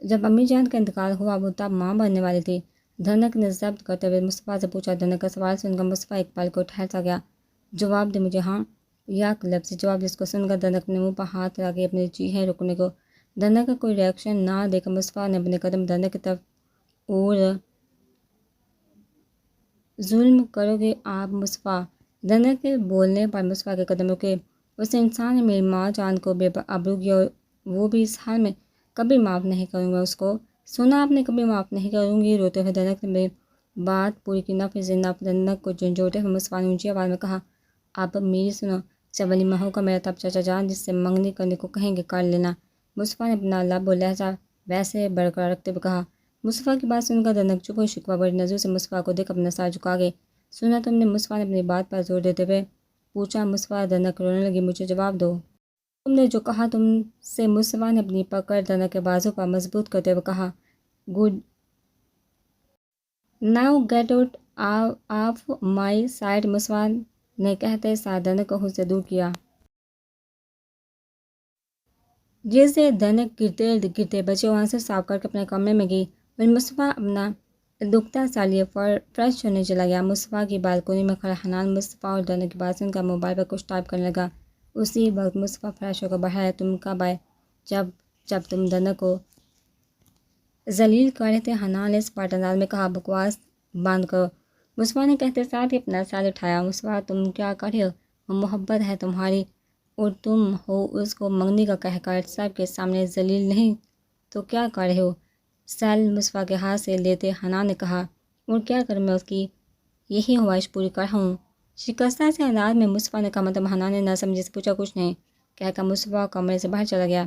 جب امی جان کا انتقال ہوا وہ تب ماں بننے والی تھی، دھنک نے ضبط کرتے ہوئے مصطفیٰ سے پوچھا۔ دھنک کا سوال سن کر مصطفیٰ ایک پل کو ٹھہر سا گیا۔ جواب دے مجھے، ہاں یک لفظی جواب، جس کو سن کر دھنک نے منہ پر ہاتھ لگا کے اپنی چیخیں روکنے کو۔ دھنک کا کوئی ری ایکشن نہ دے کر مصطفیٰ نے اپنے قدم دھنک کی طرف اور ظلم کرو گے آپ مصطفیٰ؟ دھنک کے بولنے پر مصطفیٰ کے قدم رکے۔ اس انسان نے میری ماں جان کو بے آبرو کیا، اور وہ بھی اس حال میں، کبھی معاف نہیں کروں گا اس کو۔ سنا آپ نے، کبھی معاف نہیں کروں گی۔ روتے ہوئے دھنک نے میری بات پوری کی۔ نفس دھنک کو جھنجھوڑتے ہوئے مصطفیٰ نے اونچی آواز میں کہا، آپ میری سنو، جب ولیمہ ہوگا میرا تب چچا جان جس سے منگنی کرنے کو کہیں گے کر لینا۔ مصطفیٰ نے اپنا لب و لہجہ ویسے برقرار رکھتے ہوئے کہا۔ مصطفیٰ کی بات سن کر دھنک چپ ہوئی، شکوہ بھری نظروں سے مصطفیٰ کو دیکھ اپنا سر جھکا گئی۔ سنا تم نے؟ مصطفیٰ نے اپنی بات پر زور دیتے ہوئے پوچھا۔ مصطفیٰ دھنک رونے لگی۔ مجھے جواب دو، تم نے جو کہا تم سے۔ مصطفیٰ نے اپنی پکڑ دھنک کے بازو پر مضبوط کرتے ہوئے کہا۔ Good now get out of my sight, Mustafa نے کہتے ساتھ دھنک کو خود سے دور کیا، جس سے دھنک گرتے بچے وہاں سے صاف کر کے اپنے کمرے میں گئی، اور مصطفیٰ اپنا دکھتا سا لیے فریش ہونے چلا گیا۔ مصطفیٰ کی بالکونی میں کھڑا حنان مصطفیٰ اور دھنک کی بات سن کر موبائل پر کچھ ٹائپ کرنے لگا۔ اسی وقت مصطفیٰ فریش ہو کر باہر آیا۔ تم کب آئے؟ جب تم دھنک کو ذلیل کر رہے تھے، حنان نے اسپاٹ انداز میں کہا۔ بکواس بند کرو، مصطفیٰ نے کہتے ساتھ ہی اپنا سر اٹھایا۔ مصطفیٰ تم کیا کر رہے ہو؟ وہ محبت ہے تمہاری اور تم ہو اس کو منگنی کا کہہ کر سب کے سامنے ذلیل، نہیں تو کیا کر رہے ہو؟ سیل مصطفیٰ کے ہاتھ سے لیتے حنان نے کہا۔ اور کیا کروں میں اس کی یہی خواہش پوری کر رہا ہوں۔ شکستہ سے انداز میں مصطفیٰ نے کہا۔ مطلب؟ حنان نے نہ سمجھے سے پوچھا۔ کچھ نہیں کہہ کر مصطفیٰ کمرے سے باہر چلا گیا،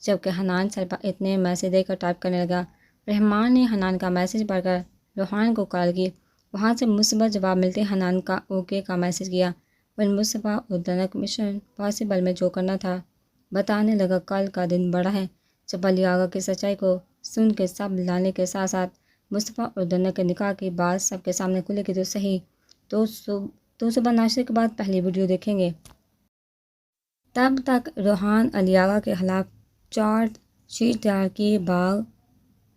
جبکہ حنان سر پر اتنے میسیج دے کر ٹائپ کرنے لگا۔ رحمان نے حنان کا میسیج پڑھ کر روحان کو کال کی۔ وہاں سے مثبت جواب ملتے حنان کا اوکے کا میسیج کیا، اور مصطفیٰ اور دھنک مشن پاسبل میں جو کرنا تھا بتانے لگا۔ کل کا دن بڑا ہے۔ جب علی آغا کی سچائی کو سن کے سب لانے کے ساتھ ساتھ مصطفیٰ اور دھنک کے نکاح کی بات سب کے سامنے کھلے گی تو صحیح، تو صبح ناشتے کے بعد پہلی ویڈیو دیکھیں گے۔ تب تک روحان علی آغا کے خلاف چارج شیٹ تیار کیے باغ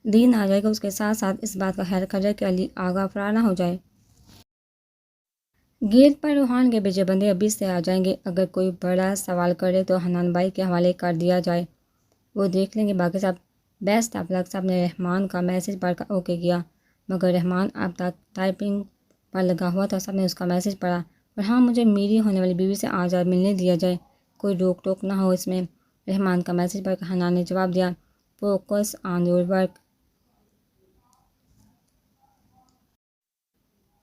دین آ جائے گا۔ اس کے ساتھ ساتھ اس بات کا خیال رکھا جائے کہ علی آغا فرار نہ ہو جائے۔ گیٹ پر روحان کے بھیجے بندے ابھی سے آ جائیں گے۔ اگر کوئی بڑا سوال کرے تو حنان بھائی کے حوالے کر دیا جائے، وہ دیکھ لیں گے۔ باقی سب بیسٹ آف لک۔ سب نے رحمان کا میسیج پڑھ کر اوکے کیا، مگر رحمان اب تک ٹائپنگ پر لگا ہوا تھا۔ سب نے اس کا میسیج پڑھا۔ اور ہاں، مجھے میری ہونے والی بیوی سے آزاد ملنے دیا جائے، کوئی روک ٹوک نہ ہو اس میں۔ رحمان کا میسیج پڑھ کر حنان نے جواب دیا، فوکس آن یور ورک۔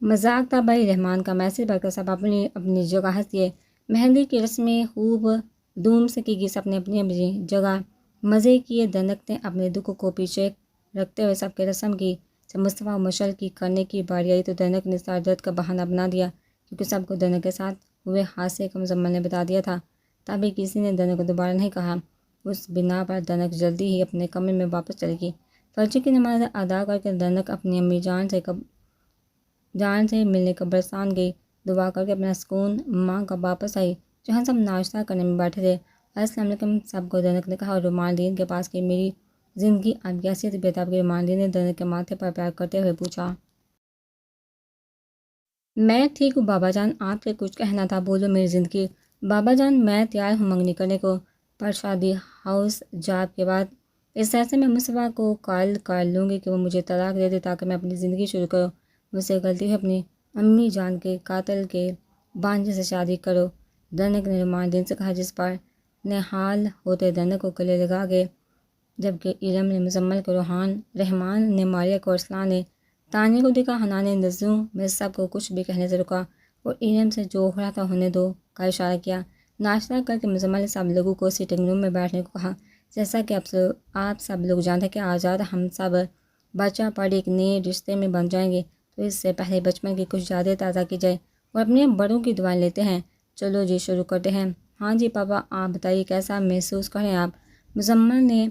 مذاق تھا بھائی۔ رحمان کا میسیج پڑھ کر سب اپنی اپنی جگہ ہنس دیے۔ مہندی کی رسمیں خوب دھوم سے کی گئی، سب نے اپنی اپنی جگہ مزے کیے۔ دھنک نے اپنے دکھ کو پیچھے رکھتے ہوئے سب کے رسم کی۔ جب مصطفیٰ مشل کی کرنے کی باری آئی تو دھنک نے سر درد کا بہانہ بنا دیا، کیونکہ سب کو دھنک کے ساتھ ہوئے حادثے کا مزمل نے بتا دیا تھا۔ تبھی کسی نے دنک کو دوبارہ نہیں کہا۔ اس بنا پر دنک جلدی ہی اپنے کمرے میں واپس چلی گئی۔ فجر کی نماز ادا کر کے دنک اپنی امی جان سے ملنے قبرستان گئی۔ دعا کر کے اپنا سکون ماں کا واپس آئی، جہاں سب ناشتہ کرنے میں بیٹھے تھے۔ السلام علیکم سب کو دنک نے کہا اور رومال کے پاس کہ میری زندگی اب کیسی طبیعت آپ کی؟ رومال نے دنک کے ماتھے پر پیار کرتے ہوئے پوچھا۔ میں ٹھیک ہوں بابا جان، آپ سے کچھ کہنا تھا، بولو میری زندگی۔ بابا جان میں تیار ہوں منگنی کرنے کو، پر شادی ہاؤس جاب کے بعد اس عرصے میں مصطفیٰ کو قائل کر لوں گی کہ وہ مجھے طلاق دے دے تاکہ میں اپنی زندگی شروع کروں۔ مجھ سے غلطی ہوئی، اپنی امی جان کے قاتل کے بانجے سے شادی کرو، دنک نے رومال سے کہا، جس پر نہال ہوتے دنک کو گلے لگا گئے، جبکہ علم نے مزمل کو رحمان نے ماریہ کو ارسلان نے تانیہ کو دیکھا۔ حنان نے نظروں میں سب کو کچھ بھی کہنے سے رکا اور علم سے جو ہو رہا تھا ہونے دو کا اشارہ کیا۔ ناشتہ کر کے مزمل نے سب لوگوں کو سیٹنگ روم میں بیٹھنے کو کہا۔ جیسا کہ آپ سب لوگ جانتے ہیں کہ آزاد ہم سب بچہ پڑھ ایک نئے رشتے میں بن جائیں گے، تو اس سے پہلے بچپن کی کچھ یادیں تازہ کی جائے اور اپنے بڑوں کی دعائیں لیتے ہیں۔ چلو جی شروع کرتے ہیں۔ ہاں جی پاپا، آپ بتائیے کیسا محسوس کر رہے ہیں آپ؟ مزمل نے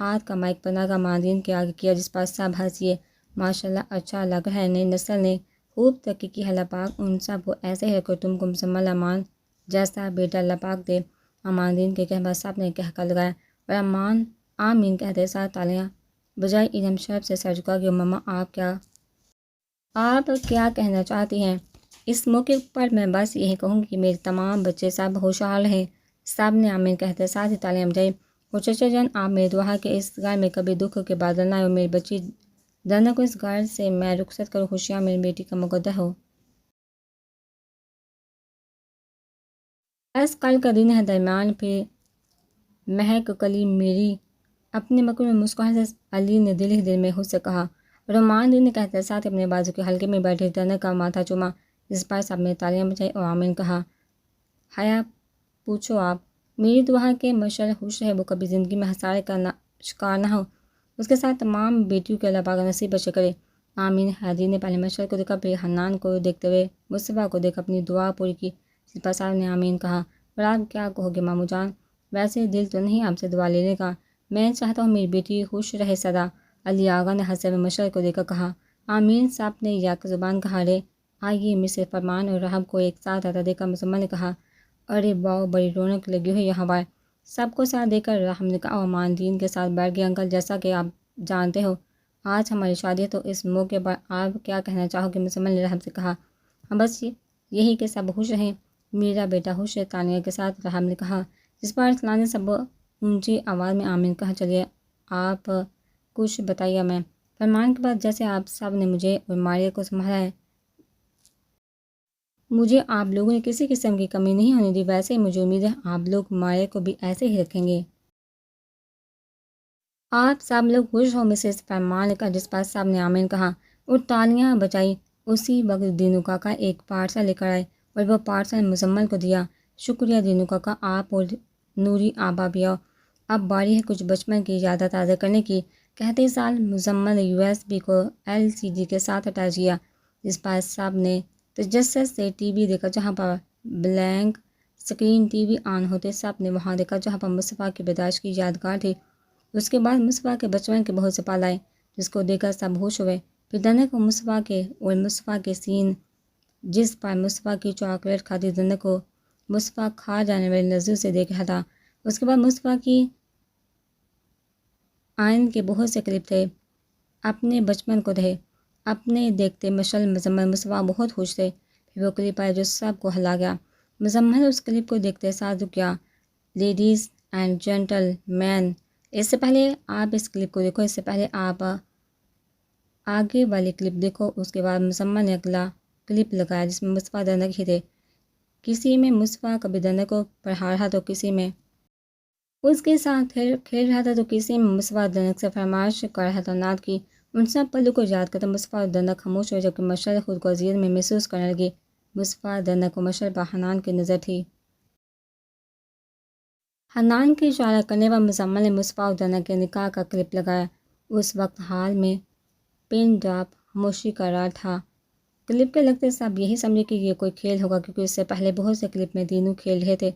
ہاتھ کا مائک پنا کا ماندین کے آگے کیا، جس پر سب ہنسیے۔ ماشاءاللہ اچھا لگ رہا ہے، نئی نسل نے خوب ترقی کی ہے، اللہ پاک ان سب کو ایسے ہی رکھو، تم کو مزمل امان جیسا بیٹا اللہ پاک دے۔ اماندین کے کہنے پر سب نے کہکا لگایا اور آمین کہتے ساتھ تالیاں بجائی۔ علم شرف سے سر جھکا کہ مما آپ کیا کہنا چاہتی ہیں؟ اس موقع پر میں بس یہی کہوں گی کہ میرے تمام بچے سب خوشحال رہیں۔ سب نے آمین کہتے ساتھ ہی تالیاں بجائی۔ اور چچا جان آپ میری دعا ہے کہ اس گھر میں کبھی دکھ کے بادل نہ آئے اور میری بچی دنک کو اس گھر سے میں رخصت کروں، خوشیاں میری بیٹی کا مقدر ہو۔ بس کل کا دن ہے درمیان پھر مہک کلی میری، اپنے مکر میں مسکراہٹ سے علی نے دل ہی دل میں خود سے کہا۔ رومان نے کہتے ساتھ اپنے بازو کے حلقے میں بیٹھے دنک کا ماتھا چوما، جس پر سب نے تالیاں بجائی اور آمین کہا۔ حیا پوچھو آپ، میری دعا ہے کہ مشعل خوش رہے، وہ کبھی زندگی میں خسارے کا شکار نہ ہو، اس کے ساتھ تمام بیٹیوں کے اللہ پاک نصیب بخش کرے، آمین۔ حیدری نے پہلے مشعل کو دیکھا، پھر حنان کو دیکھتے ہوئے مصطفیٰ کو دیکھ اپنی دعا پوری کی، جس پر سب نے آمین کہا۔ اور آپ کیا کہو گے ماموں جان؟ ویسے دل تو نہیں آپ سے دعا لینے کا، میں چاہتا ہوں میری بیٹی خوش رہے سدا، علی آغا نے ہنستے ہوئے مشعل کو دیکھا کہا۔ آمین سب نے یک زبان کہا۔ رے آئیے مسز فرمان اور رحب کو ایک ساتھ آتا دیکھا مزمل نے کہا، ارے واؤ بڑی رونق لگی ہوئی یہاں پر۔ سب کو ساتھ دیکھ کر رحم نے کہا اور اماندین کے ساتھ بیٹھ گیا۔ انکل جیسا کہ آپ جانتے ہو آج ہماری شادی ہے، تو اس موقع پر آپ کیا کہنا چاہو گے؟ مزمل نے رحم سے کہا، ہم بس یہی کہ سب خوش رہیں، میرا بیٹا خوش ہے، تانیہ کے ساتھ رحم نے کہا، جس پر ارسلان نے سب اونچی آواز میں آمین کہا۔ چلیے آپ کچھ بتائیے میں، فرمان کے بعد جیسے آپ سب نے مجھے اور ماریہ کو سنبھالا ہے، مجھے آپ لوگوں نے کسی قسم کی کمی نہیں ہونے دی، ویسے ہی مجھے امید ہے آپ لوگ ماریہ کو بھی ایسے ہی رکھیں گے۔ آپ سب لوگ خوش ہو مسز فرمان نے کہا، جس پر سب نے آمین کہا اور تالیاں بجائی۔ اسی وقت دینو کاکا ایک پارسل لے کر آئے اور وہ پارسل مزمل کو دیا۔ شکریہ دینو کاکا، آپ اور نوری آبا بھی آؤ، اب باری ہے کچھ بچپن کی یادیں تازہ کرنے کی۔ کہتے سال مزمل USB کو LCD کے ساتھ اٹیچ کیا، جس پر سب نے تجسس سے ٹی وی دیکھا، جہاں پر بلینک سکرین ٹی وی آن ہوتے سب نے وہاں دیکھا جہاں پر مصطفیٰ کی پیدائش کی یادگار تھی۔ اس کے بعد مصطفیٰ کے بچپن کے بہت سے پل آئے، جس کو دیکھ کر سب ہوش ہوئے۔ پھر دنک کو مصطفیٰ کے سین، جس پر مصطفیٰ کی چاکلیٹ کھاتی دنک کو مصطفیٰ کھا جانے والی نظروں سے دیکھ رہا تھا۔ اس کے بعد مصطفیٰ کی آئین کے بہت سے کلپ تھے، اپنے بچپن کو تھے، اپنے دیکھتے مشعل مزمل مصطفیٰ بہت خوش تھے۔ پھر وہ کلپ آئے جو سب کو ہلا گیا۔ مزمل اس کلپ کو دیکھتے ساتھ رک گیا۔ لیڈیز اینڈ جینٹل مین، اس سے پہلے آپ اس کلپ کو دیکھو، اس سے پہلے آپ آگے والی کلپ دیکھو۔ اس کے بعد مزمل نے اگلا کلپ لگایا جس میں مصطفیٰ دنک ہی تھے، کسی میں مصطفیٰ کبھی دنک کو پڑھا رہا تو کسی میں اس کے ساتھ کھیل رہا تھا، تو کسی میں مصطفیٰ دنک سے فرمائش کر رہا تھا نعت کی۔ ان سب پلوں کو یاد کرتے مصطفیٰ اور دنک خاموش ہوئے، جبکہ مشعل خود کو اذیت میں محسوس کرنے لگی۔ مصطفیٰ دنک کو مشعل پر حنان کی نظر تھی۔ حنان کے اشارہ کرنے پر مزمل نے مصطفیٰ اور دنک کے نکاح کا کلپ لگایا۔ اس وقت حال میں پن ڈراپ خاموشی کا راج تھا۔ کلپ کے لگتے سب یہی سمجھے کہ یہ کوئی کھیل ہوگا، کیونکہ اس سے پہلے بہت سے کلپ میں تینوں کھیل رہے تھے۔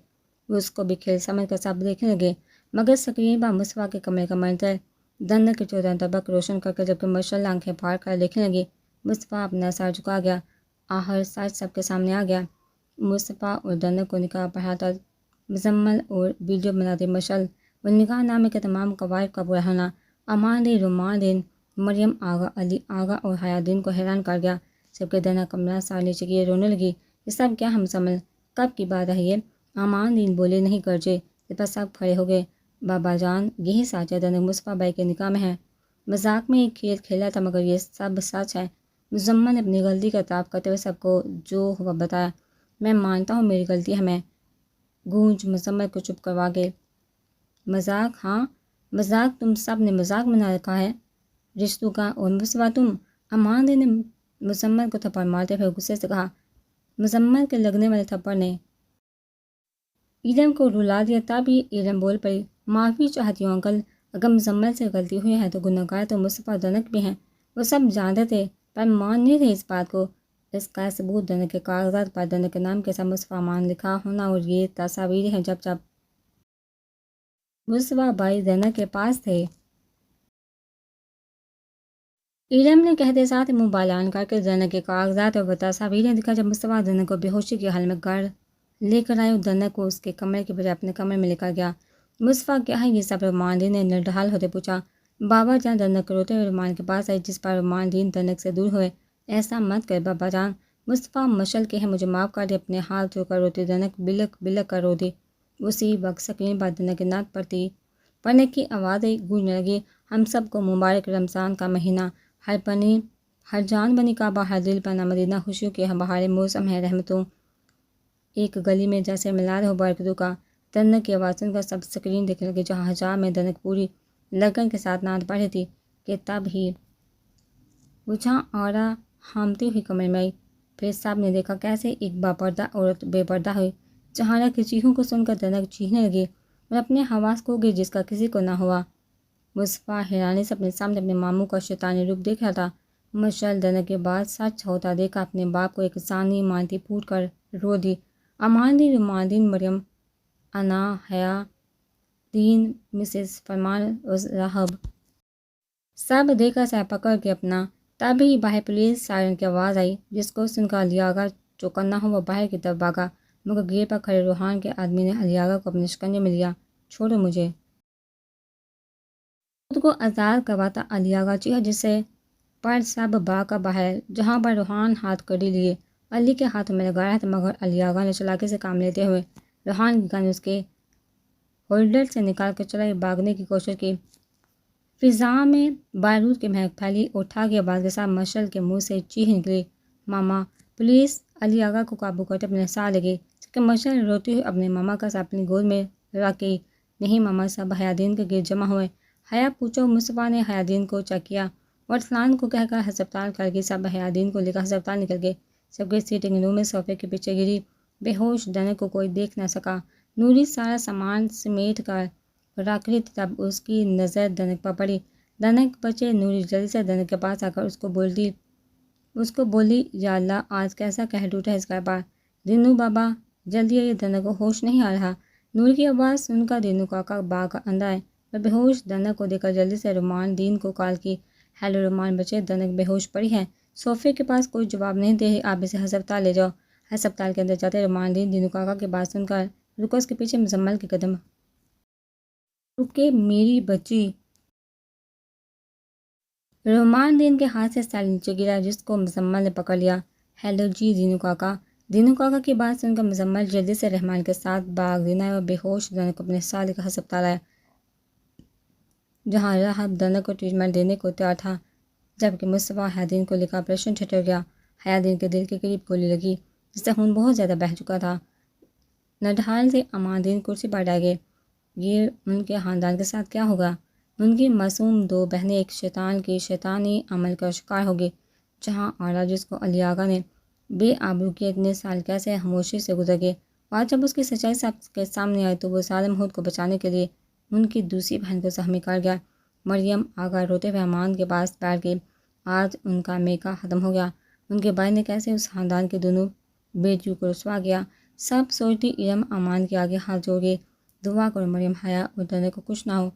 وہ اس کو بھی کھیل سمجھ کر سب دیکھنے لگے، مگر سکرین پر مصطفیٰ کے کمرے کا منظر دنک کے 14 طبق روشن کر کے جبکہ مشعل آنکھیں پھاڑ کر دیکھنے لگی۔ مصطفیٰ اپنا سر جھکا گیا، آخر سچ سب کے سامنے آ گیا۔ مصطفیٰ اور دنک کو نکاح پڑھاتا مزمل اور ویڈیو بناتے مشعل اور نکاح نامے کے تمام قواعد کا پورا ہونا امان دین، رومان دین، مریم آغا، علی آغا اور حیات دین کو حیران کر گیا، جبکہ دنک کمرہ سار نیچے کیے رونے لگی۔ یہ سب کیا ہے مزمل، کب کی بات ہے یہ؟ امان دین بولے، نہیں گرجے۔ اس پر سب کھڑے ہو گئے۔ بابا جان، یہی سچ ہے، دنک مصطفیٰ بھائی کے نکاح میں ہے۔ مذاق میں ایک کھیل کھیلا تھا مگر یہ سب سچ ہے۔ مزمل نے اپنی غلطی کا اعتراف کرتے ہوئے سب کو جو ہوا بتایا۔ میں مانتا ہوں میری غلطی ہے، میں گونج مزمل کو چپ کروا گئے۔ مذاق؟ ہاں مذاق، تم سب نے مذاق بنا رکھا ہے رشتوں کا، اور مصطفیٰ تم؟ امان دین نے مزمل کو تھپڑ مارتے ہوئے غصے سے کہا۔ مزمل کے لگنے والے تھپڑ نے ایلم کو رلا دیا، تب ہی ایلم بول پڑی، معافی چاہتی ہوں انکل، اگر مزمل سے غلطی ہوئی ہے تو گنہگار تو مصطفیٰ دنک بھی ہیں، وہ سب جانتے تھے پر مان نہیں رہے اس بات کو۔ اس کا ثبوت دنک کے کاغذات پر دنک کے نام کے ساتھ مصطفیٰ امان لکھا ہونا اور یہ تصاویر ہیں جب مصطفیٰ بھائی دنک کے پاس تھے۔ ایلم نے کہتے ساتھ منہ بالان کر کے دنک کے کاغذات اور وہ تصاویریں دکھا جب مصطفیٰ دنک کو بے ہوشی کے حال میں گھر لے کر آئے اور دنک کو اس کے کمرے کے بجائے اپنے کمرے میں لے کر گیا۔ مصطفیٰ کیا ہے یہ سب؟ رومان دین نے نڈھال ہوتے پوچھا۔ بابا جان، دنک روتے ہوئے رومان کے پاس آئی، جس پر رومان دین دنک سے دور ہوئے۔ ایسا مت کر بابا جان، مصطفیٰ مشعل کے ہے، مجھے معاف کر دے۔ اپنے ہاتھ دھو کر روتی دنک بلک بلک کر رو دی۔ اسی وقت سکرین پر دنک کی نعت پڑھنے کی آوازیں گونجنے لگی۔ ہم سب کو مبارک رمضان کا مہینہ، ہر جان بنی کعبہ، ہر دل پناہ مدینہ، خوشیوں کے بہار موسم ہے، رحمتوں ایک گلی میں جیسے میلاد ہو برکتوں کا۔ دنک کی آواز سن کر سب سکرین دیکھنے لگے جہاں حجاب میں دنک پوری لگن کے ساتھ نعت پڑھ رہی تھی کہ تب ہی وہ جہاں آرا ہامتی ہوئی کمرے میں آئی۔ پھر سب نے دیکھا کیسے ایک باپردہ عورت بے پردہ ہوئی۔ جہاں کی چیخوں کو سن کر دنک چیخنے لگی اور اپنے حواس کھو گئی جس کا کسی کو نہ ہوا۔ مصطفیٰ حیرانی سے اپنے سامنے اپنے ماموں کا شیطانی روپ دیکھ رہا تھا۔ مشعل دنک کے بعد سچ ہوتا دیکھا اپنے باپ کو ایک زانی مانتی پھوٹ کر رو دی۔ امان دین، رومان دین، مریم، انا، حیا دین، مسز فرمان رحب سب دیکھ کر سر پکڑ کے اپنا۔ تبھی باہر پولیس سائرن کی آواز آئی جس کو سن کر علی آغا چوکنا ہوا باہر کی طرف بھاگا، مگر گیٹ پر کھڑے روحان کے آدمی نے علی آغا کو اپنے شکنجے میں لیا۔ چھوڑو مجھے، خود کو آزاد کرواتا علی آغا چیخا، جسے پر سب بھاگ کر باہر، جہاں پر روحان ہاتھ کڑی لیے علی کے ہاتھوں میں لگا رہا تھا، مگر علی آغا نے چلاکی سے کام لیتے ہوئے روحان کی گن اس کے ہولڈر سے نکال کر چلا بھاگنے کی کوشش کی۔ فضا میں بارود کی مہک پھیلی اور ٹھاکی آواز کے ساتھ مشعل کے منہ سے چیخ نکلی، ماما! پولیس علی آغا کو قابو کرتے اپنے ساتھ لگی، جبکہ مشعل روتی ہوئی اپنے ماما کا ساتھ اپنی گود میں رکھ گئی۔ نہیں ماما! سب حیات دین کے گرد جمع ہوئے۔ حیا پوچھو؟ مصطفیٰ نے حیات دین کو چیک کیا اور فلان کو کہہ کر ہسپتال کر گئی۔ سب حیات دین کو لے کر ہسپتال نکل گئے۔ سب کے سیٹنگ روم میں صوفے کے پیچھے گری بے ہوش دنک کو کوئی دیکھ نہ سکا۔ نوری سارا سامان سمیٹ کر رکھ رہی تھی تب اس کی نظر دنک پر پڑی۔ دنک بچے! نوری جلدی سے دنک کے پاس آ کر اس کو بولی، یا اللہ، آج کیسا قہر ٹوٹا ہے اس گھر پر۔ دینو بابا جلدی آئیے، دنک کو ہوش نہیں آ رہا۔ نوری کی آواز سن کر دینو کاکا بھاگ کر اندر آئے اور بے ہوش دنک کو دیکھ کر جلدی سے رومان دین کو کال کی، ہیلو رومان بچے، دنک بے ہوش پڑی ہے، صوفے کے پاس کوئی جواب نہیں دے رہی، آپ اسے ہسپتال لے جاؤ۔ ہسپتال کے اندر جاتے رومان دین دینو کاکا کی بات سن کر رکا، اس کے پیچھے مزمل کے قدم رکے۔ میری بچی! رومان دین کے ہاتھ سے سیل نیچے گرا جس کو مزمل نے پکڑ لیا۔ ہیلو جی دینو کاکا۔ دینو کاکا کی بات سن کر مزمل جلدی سے رحمان کے ساتھ بھاگ دینا اور بے ہوش دنک کو اپنے ساتھ لے کر ہسپتال آیا، جہاں رحب دنک کو ٹریٹمنٹ دینے کو تیار تھا، جبکہ مصطفیٰ حیات دین کو لے کر آپریشن تھیٹر گیا۔ حیات دین کے دل کے قریب گولی لگی جس سے خون بہت زیادہ بہہ چکا تھا۔ نڈھال سے امان دین کرسی پر ڈال گئے۔ یہ ان کے خاندان کے ساتھ کیا ہوگا؟ ان کی معصوم دو بہنیں ایک شیطان کی شیطانی عمل کا شکار ہوگی۔ جہاں آرا جس کو علی آغا نے بے آبرو کیا، اتنے سال کیسے خاموشی سے گزر گئے، اور جب اس کی سچائی سب کے سامنے آئی تو وہ ظالم خود کو بچانے کے لیے ان کی دوسری بہن کو زخمی کر گیا۔ مریم آغا روتے ہوئے امان کے پاس بیٹھ گئی۔ آج ان کا میکا ختم ہو گیا۔ ان کے بھائی نے کیسے اس خاندان کے دونوں بیٹیوں کو رسوا کیا، سب سوچتی ارم امان کے آگے ہاتھ جوڑ کے دعا کرو مریم حیا اور دنک کو کچھ نہ ہو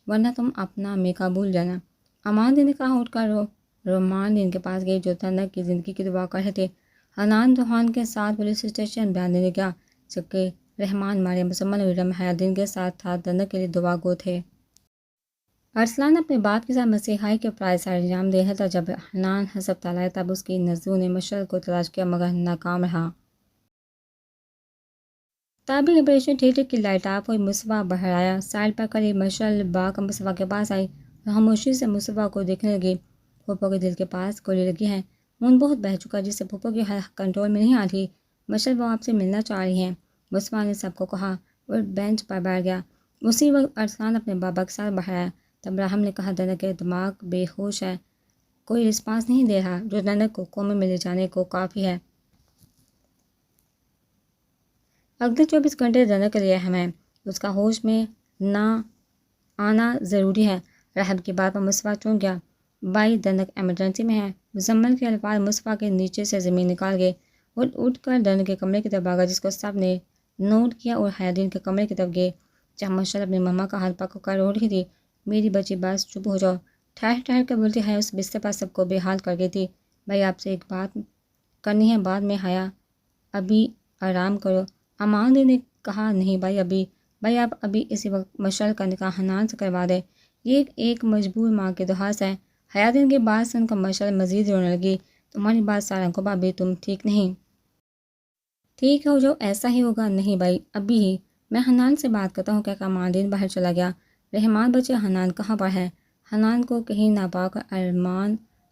ورنہ تم اپنا میکا بھول جانا۔ امان دین نے کہا اٹھ کر رومان دین کے پاس گئی جو دنک کی زندگی کی دعا کر رہے تھے۔ حنان روحان کے ساتھ پولیس اسٹیشن بیان دینے گیا جبکہ رحمان مریم مسمل اور ارم حیا دین کے ساتھ تھا دنک کے لیے دعا گو تھے۔ ارسلان اپنے باپ کے ساتھ مسیحائی کے فرائض انجام دے رہا تھا جب حنان ہسپتال آیا تب اس کی نزدوں نے مشعل کو تلاش کیا مگر ناکام رہا۔ طبی آپریشن تھیٹر کی لائٹ آف ہوئی، مصباح باہر آیا، سائڈ پر کھڑی مشعل باغ مصباح کے پاس آئی اور خاموشی سے مصباح کو دیکھنے لگی۔ پھوپھو کے دل کے پاس گولی لگی ہے، خون بہت بہہ چکا جس سے پھوپھو کی حالت کنٹرول میں نہیں آ رہی۔ مشعل وہ آپ سے ملنا چاہ رہی ہیں، مصباح نے سب کو کہا اور بینچ پر بیٹھ گیا۔ اسی وقت ارسلان اپنے بابا کے ساتھ باہر آیا۔ تب راہم نے کہا دنک کے دماغ بے ہوش ہے، کوئی رسپانس نہیں دے رہا، جو دنک کو کومے میں لے جانے کو کافی ہے۔ اگلے 24 گھنٹے دنک کے لیے اہم ہیں، اس کا ہوش میں نہ آنا ضروری ہے۔ راہب کی بات پر مصباح چونک گیا۔ بھائی دنک ایمرجنسی میں ہے۔ مزمل کے الفاظ مصباح کے نیچے سے زمین نکال گئے اور اٹھ کر دنک کے کمرے کی طرف بھاگا جس کو سب نے نوٹ کیا اور حیادین کے کمرے کی طرف گئے جہاں مشعل اپنی مما کا ہاتھ پکڑ کر رو رہی تھی۔ میری بچی بس چپ ہو جاؤ، ٹھہر ٹھہر کر بولتی حیا اس بستر پر سب کو بے حال کر گئی تھی۔ بھائی آپ سے ایک بات کرنی ہے بعد میں حیا، ابھی آرام کرو۔ امان دی نے کہا نہیں بھائی آپ ابھی اسی وقت مشعل کا نکاح حنان سے کروا دیں، یہ ایک مجبور ماں کے دہاس ہے۔ حیادین کی بات سن کر مشعل مزید رونے لگی۔ تمہاری بات سارا کو بھابھی تم ٹھیک نہیں۔ ٹھیک ہے جو ایسا ہی ہوگا، نہیں بھائی ابھی ہی میں حنان سے بات کرتا ہوں، کہہ کر امان دین باہر چلا گیا۔ رحمان بچے حنان کہاں پر ہے؟ حنان کو کہیں نہ پا کر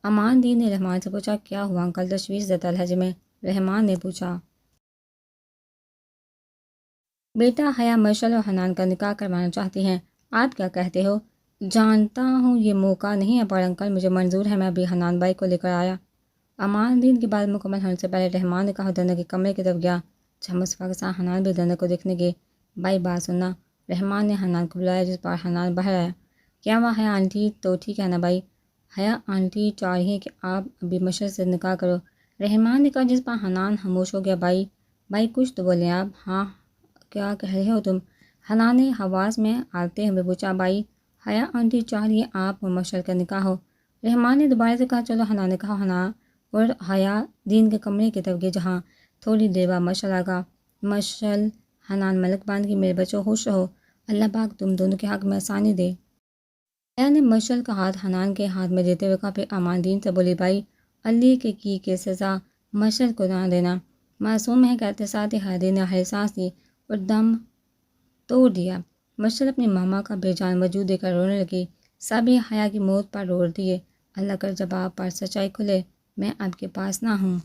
امان دین نے رحمان سے پوچھا کیا ہوا انکل؟ تشویش زدہ لہجے میں رحمان نے پوچھا۔ بیٹا حیا مشعل اور حنان کا نکاح کروانا چاہتی ہیں، آپ کیا کہتے ہو؟ جانتا ہوں یہ موقع نہیں ہے پر انکل مجھے منظور ہے، میں ابھی حنان بھائی کو لے کر آیا۔ امان دین کی بات مکمل ہونے سے پہلے رحمان نے کہا دنک کے کمرے کی طرف گیا جہاں مصباح کے ساتھ حنان بھی دنک کو دیکھنے گئے۔ بھائی بات سننا۔ رحمان نے حنان کو بلایا جس پر حنان باہر آیا۔ کیا ہوا حیا آنٹی تو ٹھیک ہے نا بھائی؟ حیا آنٹی چاہ رہی ہیں کہ آپ ابھی مشعل سے نکاح کرو، رحمان نے کہا جس پر حنان خاموش ہو گیا۔ بھائی کچھ تو بولیں آپ۔ ہاں کیا کہہ رہے ہو تم؟ حنان نے حواس میں آتے ہوئے پوچھا۔ بھائی حیا آنٹی چاہ رہی ہے آپ اور مشعل کا نکاح ہو، رحمان نے دوبارہ سے کہا۔ چلو حنان نے کہا۔ حنان اور حیا دین کے کمرے کی طرف گئے جہاں تھوڑی دیر بعد مشعل آگا۔ مشعل حنان ملک باندھ کی میرے بچوں خوش رہو، اللہ پاک تم دونوں کے حق میں آسانی دے۔ حیا نے مشعل کا ہاتھ حنان کے ہاتھ میں دیتے ہوئے کہا، پھر امان دین سے بولی بھائی اللہ کی سزا مشعل کو نہ دینا، معصوم ہے۔ کہتے ساتھ ہی حیا دین نے آخری سانس لی اور دم توڑ دیا۔ مشعل اپنی ماما کا بے جان وجود دیکھ کر رونے لگی۔ سبھی حیا کی موت پر رو دیے، اللہ کر جب آپ پر سچائی کھلے میں آپ کے پاس نہ ہوں۔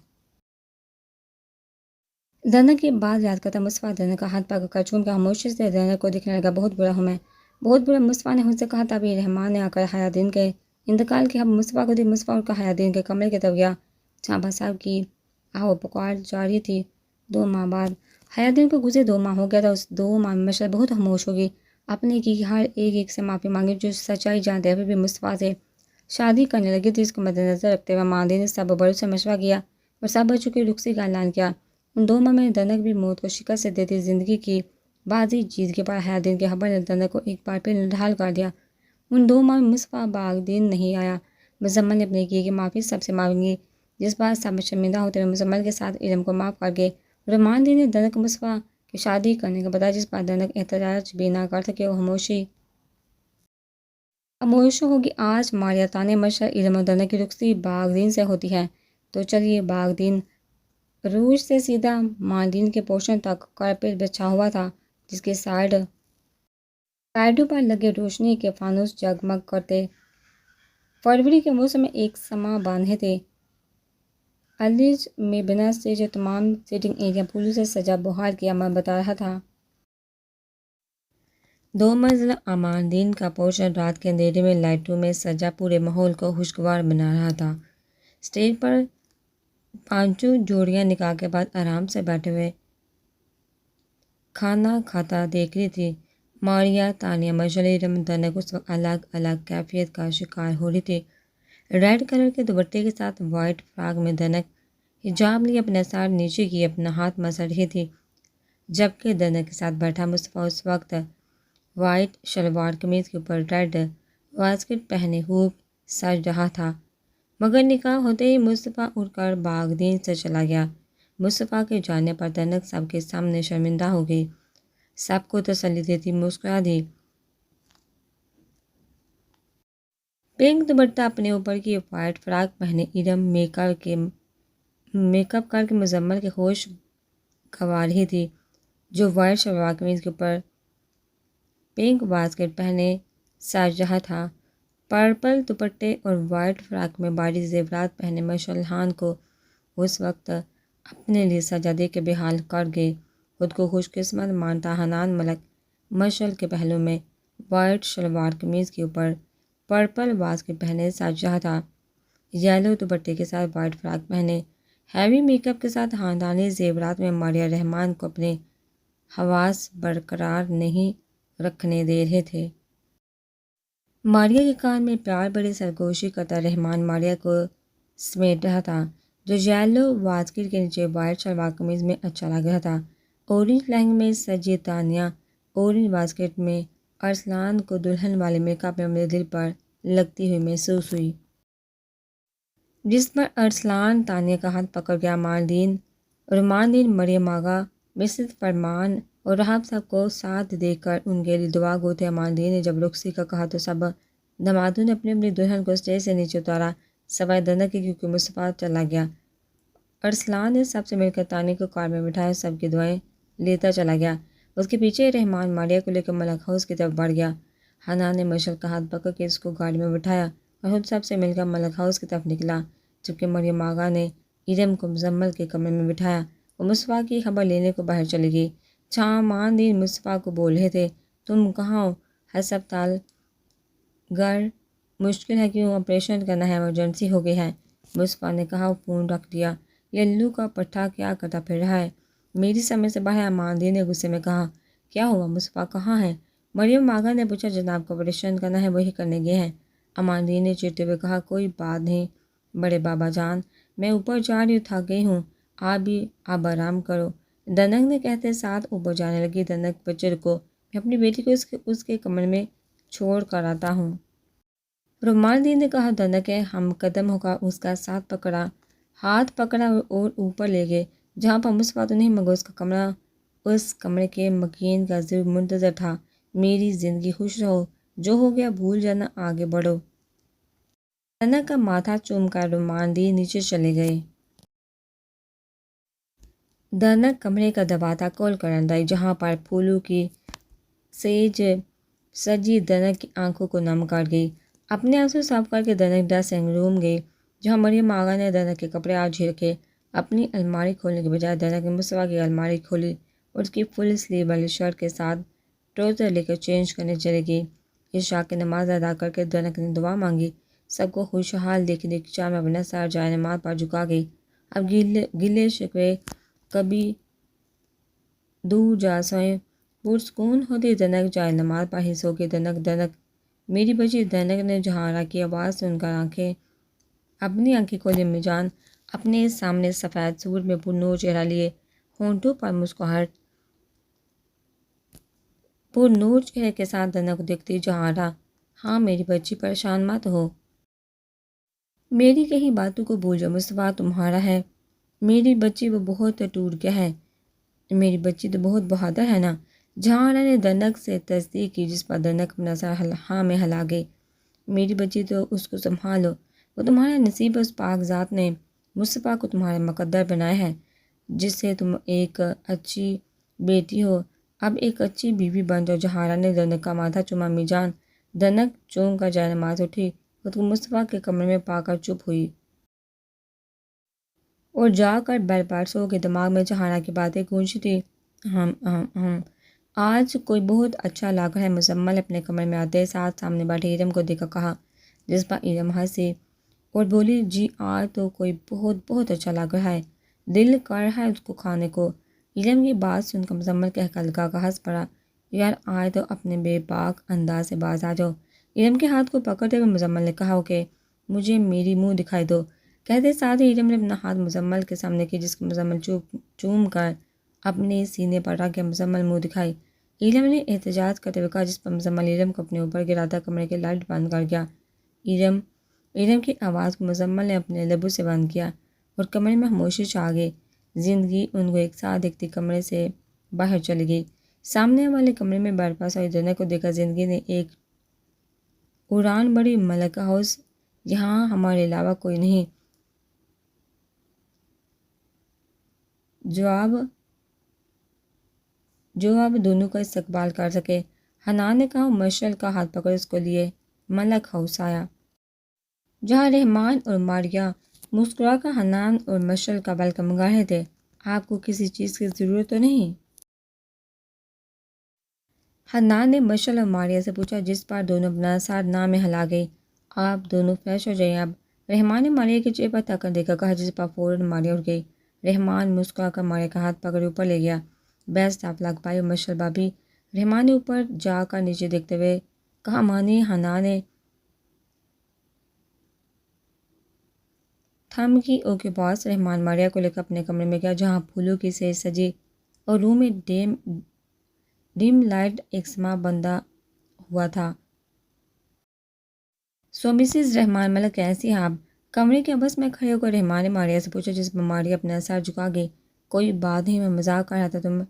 دنک کی بات یاد کرتا مصباح دنک کا ہاتھ پکڑ کر چوم کے خاموشی سے دنک کو دیکھنے لگا۔ بہت برا ہوں میں، بہت برا، مصباح نے خود سے کہا۔ تبھی رحمان نے آ کر حیا دین کے انتقال کی خبر مصباح کو دی۔ مصباح اٹھ کر حیا دین کے کمرے کی طرف گیا جہاں پر سب کی آہ و پکار جاری تھی۔ 2 ماہ بعد حیا دین کو گزرے 2 ماہ ہو گیا تھا۔ اس 2 ماہ میں مشعل بہت خاموش ہوگی، اپنے کی ہر ایک سے معافی مانگی جو سچائی جانتے ہوئے بھی مصباح سے شادی کرنے لگی تھی۔ اس کو مد نظر رکھتے ہوئے امان دین نے سب بڑوں سے مشورہ کیا اور سب بچوں کی رخصتی کا اعلان کیا۔ ان 2 ماہ میں دنک بھی موت کو شکست دیتی زندگی کی بازی جیت کے پر حیا دین کی خبر نے دنک کو ایک بار پھر نڈھال کر دیا۔ ان 2 ماہ میں مصباح باغ دین نہیں آیا۔ مزمل نے اپنے کی معافی سب سے مانگی جس بات سب شرمندہ ہوتے ہوئے مزمل کے ساتھ ارم کو معاف کر گئے۔ اور امان دین نے دنک مصباح کی شادی کرنے کا بتایا جس پر دنک احتجاج بھی نہ کر سکے اور خاموش ہوگی۔ آج ماریا تانے مشعل ارم اور دنک کی رخصتی باغ دین سے ہوتی ہے تو چلیے باغ دین روج سے سیدھا ماندین کے پورشن تک کارپیٹ بچھا ہوا تھا جس کے سائڈوں پر لگے روشنی کے فانوس جگمگ کرتے فروری کے موسم میں ایک سما باندھے تھے۔ الج میں بنا اسٹیج اور تمام سیٹنگ ایریا پھولوں سے سجا بہار کی عمر بتا رہا تھا۔ 2 منزلہ امان دین کا پورشن رات کے اندھیرے میں لائٹوں میں سجا پورے ماحول کو خوشگوار بنا رہا تھا۔ اسٹیج پر 5 جوڑیاں نکاح کے بعد آرام سے بیٹھے ہوئے کھانا کھاتا دیکھ رہی تھی۔ ماریا تانیہ مشعل ارم دنک اس وقت الگ الگ کیفیت کا شکار ہو رہی تھی۔ ریڈ کلر کے دوپٹے کے ساتھ وائٹ فراک میں دنک حجاب لیے اپنے سر نیچے کی اپنا ہاتھ مسل رہی تھی۔ جبکہ دنک کے ساتھ بیٹھا مصطفیٰ اس وقت وائٹ شلوار قمیض کے اوپر ریڈ واسکٹ پہنے خوب سج رہا تھا۔ مگر نکاح ہوتے ہی مصطفیٰ اٹھ کر باغ دین سے چلا گیا۔ مصطفیٰ کے جانے پر دنک سب کے سامنے شرمندہ ہو گئی، سب کو تسلی دیتی مسکرا دی۔ پنک دوپٹہ اپنے اوپر کی وائٹ فراک پہنے ارم میک اپ کر کے مزمل کے ہوش گنوا رہی تھی، جو وائٹ شلوار قمیض کے اوپر پنک واسکٹ پہنے سج رہا تھا۔ پرپل دوپٹے اور وائٹ فراک میں بھاری زیورات پہنے مشعل کو اس وقت اپنے لیے سجا دے کے بحال کر گئی۔ خود کو خوش قسمت مانتا حنان ملک مشعل کے پہلو میں وائٹ شلوار قمیض کے اوپر پرپل واسکٹ پہنے سج رہا تھا، یلو دوپٹے کے ساتھ وائٹ فراک پہنے ہیوی میک اپ کے ساتھ خاندانی زیورات میں ماریہ رحمان کو اپنے حواس برقرار نہیں رکھنے دے رہے تھے۔ ماریہ کے کان میں پیار بڑی سرگوشی کرتا رحمان ماریہ کو سمیٹ رہا تھا، جو یلو واسکٹ کے نیچے وائٹ شلوار قمیض میں اچھا لگ رہا تھا۔ اورنج لہنگے میں سجی تانیہ اورنج واسکٹ میں ارسلان کو دلہن والے میک اپ میں اپنے دل پر لگتی ہوئی محسوس ہوئی، جس پر ارسلان تانیہ کا ہاتھ پکڑ گیا۔ رومان دین، مریم آغا، مسز فرمان اور راہب صاحب کو ساتھ دے کر ان کے لیے دعا گو تھے۔ امان دین نے جب رخصتی کا کہا تو سب دامادوں نے اپنی اپنی دلہن کو اسٹیج سے نیچے اتارا، سوائے دنک کے، کیونکہ مصطفیٰ چلا گیا۔ ارسلان نے سب سے مل کر تانیہ کو کار میں بٹھایا، سب کی دعائیں لیتا چلا گیا۔ اس کے پیچھے رحمان ماریہ کو لے کر ملک ہاؤس کی طرف بڑھ گیا۔ حنان نے مشعل کا ہاتھ پکڑ کے اس کو گاڑی میں بٹھایا اور خود سب سے مل کر ملک ہاؤس کی طرف نکلا، جبکہ مریم آغا نے ارم کو مزمل کے کمرے میں بٹھایا۔ وہ مصطفیٰ کی خبر لینے کو باہر چلی گئی۔ جہاں امان دین مصطفیٰ کو بول رہے تھے، تم کہاں ہو؟ ہسپتال گر مشکل ہے، کیوں؟ آپریشن کرنا ہے، ایمرجنسی ہو گئی ہے۔ مصطفیٰ نے کہا، فون رکھ دیا، یہ الو کا پٹھا کیا کرتا پھر رہا ہے، میری سمجھ سے باہر۔ امان دین نے غصے میں کہا، کیا ہوا؟ مصطفیٰ کہاں ہے؟ مریم آغا نے پوچھا، جناب کو آپریشن کرنا ہے، وہی کرنے گئے ہیں۔ امان دین نے چڑھتے ہوئے کہا، کوئی بات نہیں بڑے بابا جان، میں اوپر جا رہی ہوں، تھک گئی ہوں، آپ آرام کرو، دنک نے کہتے ساتھ اوپر جانے لگی۔ دنک بچے کو، میں اپنی بیٹی کو اس کے کمرے میں چھوڑ کر آتا ہوں۔ رومان دین نے کہا، دنک ہے ہم قدم ہو کر اس کا ہاتھ پکڑا اور اوپر لے گئے، جہاں پر مصطفیٰ تو نہیں مگر اس کا کمرہ، اس کمرے کے مکین کا ضرور منتظر تھا۔ میری زندگی خوش رہو، جو ہو گیا بھول جانا، آگے بڑھو۔ دنک کا ماتھا چوم کر رومان دین نیچے چلے گئے۔ دنک کمرے کا دروازہ کھول کر اندر آئی، جہاں پر پھولوں کی سیج سجی دنک کی آنکھوں کو نم کر گئی۔ اپنے آنسو صاف کر کے دنک ڈریسنگ روم گئی، جہاں مریم آغا نے دنک کے کپڑے آج رکھے۔ اپنی الماری کھولنے کے بجائے دنک نے مصطفیٰ کی الماری کھولی اور اس کی فل سلیو والی شرٹ کے ساتھ ٹراؤزر لے کر چینج کرنے چلے گئی۔ عشاء کی نماز ادا کر کے دنک نے دعا مانگی، سب کو خوشحال دیکھ چار میں اپنا سر جائے نماز پر جھکا گئی۔ اب گلے شکوے کبھی دور جا سوئیں، پرسکون ہوتی دنک جائے نماز پر ہی سو گئی۔ دنک میری بچی، دنک نے جہارا کی آواز سن کر اپنی آنکھیں کھولی۔ امی جان، اپنے سامنے سفید سوٹ میں پرنور چہرہ لیے، ہونٹوں پر مسکراہٹ، پرنور چہرے کے ساتھ دنک کو دیکھتی جہارا، ہاں میری بچی، پریشان مت ہو، میری کہیں باتوں کو بھول جاؤ، مصطفیٰ تمہارا ہے۔ میری بچی وہ بہت ٹوٹ گیا ہے، میری بچی تو بہت بہادر ہے نا؟ جہارا نے دنک سے تصدیق کی، جس پر دنک اپنا سر ہاں میں ہلا گئی۔ میری بچی تو اس کو سنبھالو، وہ تمہارا نصیب ہے، اس پاک ذات نے مصطفیٰ کو تمہارا مقدر بنایا ہے، جس سے تم ایک اچھی بیٹی ہو، اب ایک اچھی بیوی بن جاؤ۔ جہارا نے دنک کا ماتھا چوما۔ امی جان، دنک چون کر جائے نماز اٹھی، خود کو مصطفیٰ کے کمرے میں پا کر چپ ہوئی اور جا کر بیڈ پر سو گئی۔ دماغ میں جہارا کی باتیں گونجتی تھی، آج کوئی بہت اچھا لگ رہا ہے۔ مزمل اپنے کمرے میں آتے ساتھ سامنے بیٹھے ارم کو دیکھ کر کہا، جس پر ارم ہنسی اور بولی، جی آج تو کوئی بہت بہت اچھا لگ رہا ہے، دل کر رہا ہے اس کو کھانے کو۔ ارم کی بات سن کر مزمل کہہ لگا کر ہنس پڑا، یار آج تو اپنے بے باک انداز سے باز آ جاؤ۔ ارم کے ہاتھ کو پکڑتے ہوئے مزمل نے کہا، کہ مجھے میری منہ دکھائی دو۔ کہتے ساتھ ہی ارم نے اپنا ہاتھ مزمل کے سامنے کیا، جس کو مزمل چوم کر اپنے سینے پر رکھ کے مزمل منہ دکھائی۔ ایرم نے احتجاج کرتے ہوئے کہا، جس پر مزمل ایرم کو اپنے اوپر گراتا کمرے کی لائٹ بند کر گیا۔ ایرم کی آواز کو مزمل نے اپنے لبوں سے بند کیا اور کمرے میں خاموشی چھا گئی۔ زندگی ان کو ایک ساتھ دیکھتی کمرے سے باہر چلی گئی۔ سامنے والے کمرے میں برپا سوئی دنیا کو دیکھا زندگی نے ایک اڑان بڑی ملکہ ہاؤس، یہاں ہمارے علاوہ کوئی نہیں جو اب دونوں کا استقبال کر سکے۔ حنان نے کہا، مشعل کا ہاتھ پکڑ اس کو لیے ملک ہاؤس آیا، جہاں رحمان اور ماریہ مسکرا کر حنان اور مشعل کا ویلکم کر رہے تھے۔ آپ کو کسی چیز کی ضرورت تو نہیں؟ حنان نے مشعل اور ماریہ سے پوچھا، جس پر دونوں اپنا سر نام میں ہلا گئی۔ آپ دونوں فریش ہو جائیں اب۔ رحمان نے ماریہ کے چہرے پر تک دیکھا کہا، جس پر فوراً ماریہ اٹھ گئی۔ رحمان مسکرا کر ماریہ کا ہاتھ پکڑ اوپر لے گیا۔ بیسٹ آف لک بھائی اور مشعل بھابھی۔ رحمان نے اوپر جا کر نیچے دیکھتے ہوئے کہا، مانی۔ حنان نے تھم کی۔ اوکے باس۔ رحمان ماریہ کو لے کر اپنے کمرے میں گیا، جہاں پھولوں کی سے سجی اور روم میں ڈم لائٹ ایک سما بندہ ہوا تھا۔ سو مسز رحمان ملک، کیسی ہیں آپ؟ کمرے کے عوض میں کھڑے ہو کر رحمان نے ماریہ سے پوچھا، جس پر ماریہ اپنا سر جھکا گئی۔ کوئی بات نہیں، میں مذاق کر رہا تھا، تم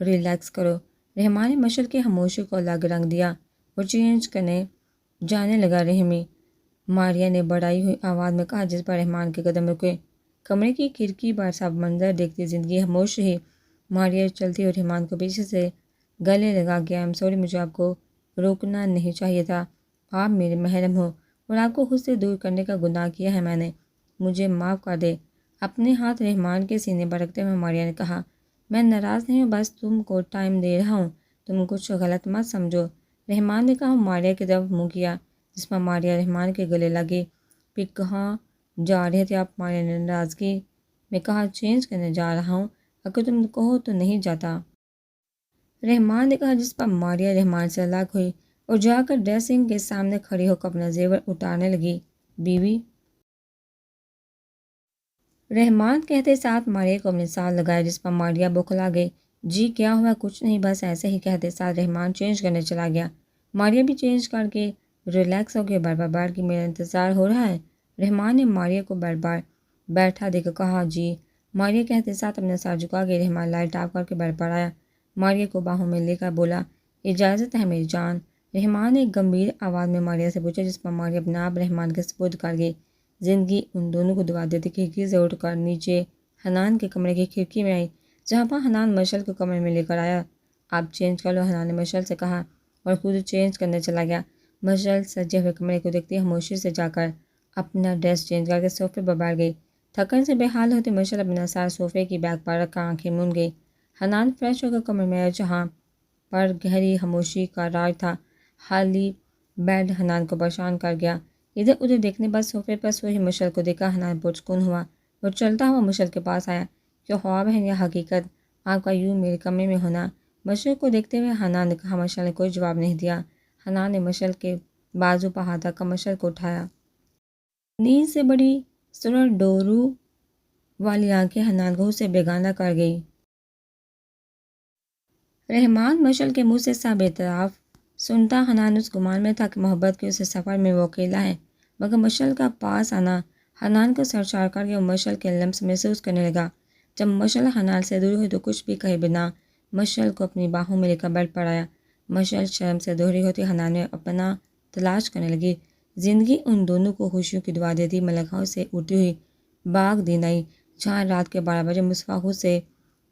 ریلیکس کرو۔ رحمان نے مشعل کی خاموشی کو الگ رنگ دیا اور چینج کرنے جانے لگا۔ رحمی، ماریہ نے بڑھائی ہوئی آواز میں کہا، جس پر رحمان کے قدم رکے۔ کمرے کی کھڑکی پر سب منظر دیکھتی زندگی خاموش رہی۔ ماریہ چلتی اور رحمان کو پیچھے سے گلے لگا کے، آئی ایم سوری، مجھے آپ کو روکنا نہیں چاہیے تھا، آپ میرے محرم ہو اور آپ کو خود سے دور کرنے کا گناہ کیا ہے میں نے، مجھے معاف کر دے۔ اپنے ہاتھ رحمان کے سینے پر رکھتے ہوئے ماریہ نے کہا، میں ناراض نہیں ہوں، بس تم کو ٹائم دے رہا ہوں، تم کچھ غلط مت سمجھو۔ رحمان نے کہا، ماریہ کی طرف منہ کیا، جس پر ماریہ رحمان کے گلے لگی۔ پھر کہاں جا رہے تھے آپ؟ ماریہ نے ناراضگی میں کہا، چینج کرنے جا رہا ہوں، اگر تم کہو تو نہیں جاتا۔ رحمان نے کہا، جس پر ماریہ رحمان سے الگ ہوئی اور جا کر ڈریسنگ کے سامنے کھڑی ہو کر اپنا زیور اتارنے لگی۔ بیوی؟ رحمان کہتے ساتھ ماریہ کو اپنے ساتھ لگایا، جس پر ماریہ بوکھلا گئی۔ جی کیا ہوا؟ کچھ نہیں، بس ایسے ہی، کہتے ساتھ رحمان چینج کرنے چلا گیا۔ ماریہ بھی چینج کر کے ریلیکس ہو کے بیڈ پر بیٹھ کے، میرا انتظار ہو رہا ہے؟ رحمان نے ماریہ کو بیڈ پر بیٹھا دیکھ کر کہا، جی۔ ماریہ کہتے ساتھ اپنا سر جھکا کے رحمان لائٹ آف کر کے بیڈ پر آیا، ماریہ کو باہوں میں لے کر بولا، اجازت ہے میری جان؟ رحمان نے ایک گمبھیر آواز میں ماریہ سے پوچھا، جس پر ماریہ اپنا آپ رحمان کے سپرد کر گئی۔ زندگی ان دونوں کو دعا دیتی کھڑکی سے اٹھ کر نیچے حنان کے کمرے کی کھڑکی میں آئی، جہاں پر حنان مشعل کو کمرے میں لے کر آیا۔ آپ چینج کر لو، حنان نے مشعل سے کہا اور خود چینج کرنے چلا گیا۔ مشعل سجے ہوئے کمرے کو دیکھتی خاموشی سے جا کر اپنا ڈریس چینج کر کے صوفے پر بیٹھ گئی۔ تھکن سے بے حال ہوتے مشعل اپنا سر صوفے کی بیک پر رکھ کر آنکھیں مون گئی۔ حنان فریش ہو کر کمرے میں آیا، جہاں پر گہری خاموشی کا راج تھا۔ خالی بیڈ حنان کو پریشان کر گیا۔ ادھر ادھر دیکھنے بعد صوفے پر سوئی مشعل کو دیکھا حنان پرسکون ہوا اور چلتا ہوا مشعل کے پاس آیا۔ کیا خواب ہے یا حقیقت آپ کا یوں میرے کمرے میں ہونا؟ مشعل کو دیکھتے ہوئے حنان نے کہا۔ مشعل نے کوئی جواب نہیں دیا۔ حنان نے مشعل کے بازو پر ہاتھ رکھ کر مشعل کو اٹھایا۔ نیند سے بڑی سرخ ڈورو والی آنکھیں حنان کو خود سے بیگانہ کر گئی۔ رحمان مشعل کے منہ سے سب اعتراف سنتا حنان اس گمان میں تھا کہ محبت کے اسے سفر میں وہ اکیلا ہے، مگر مشعل کا پاس آنا حنان کو سرشار کر گیا اور مشعل کے لمس محسوس کرنے لگا۔ جب مشعل حنان سے دور ہوئی تو کچھ بھی کہے بنا مشعل کو اپنی باہوں میں لے کر بیڈ پر آیا۔ مشعل شرم سے دوہری ہوتی حنان میں اپنا تلاش کرنے لگی۔ زندگی ان دونوں کو خوشیوں کی دعا دیتی ملک ہاؤس سے اڑتی ہوئی باغ دن آئی، جہاں رات کے 12 بجے مصطفیٰ خود سے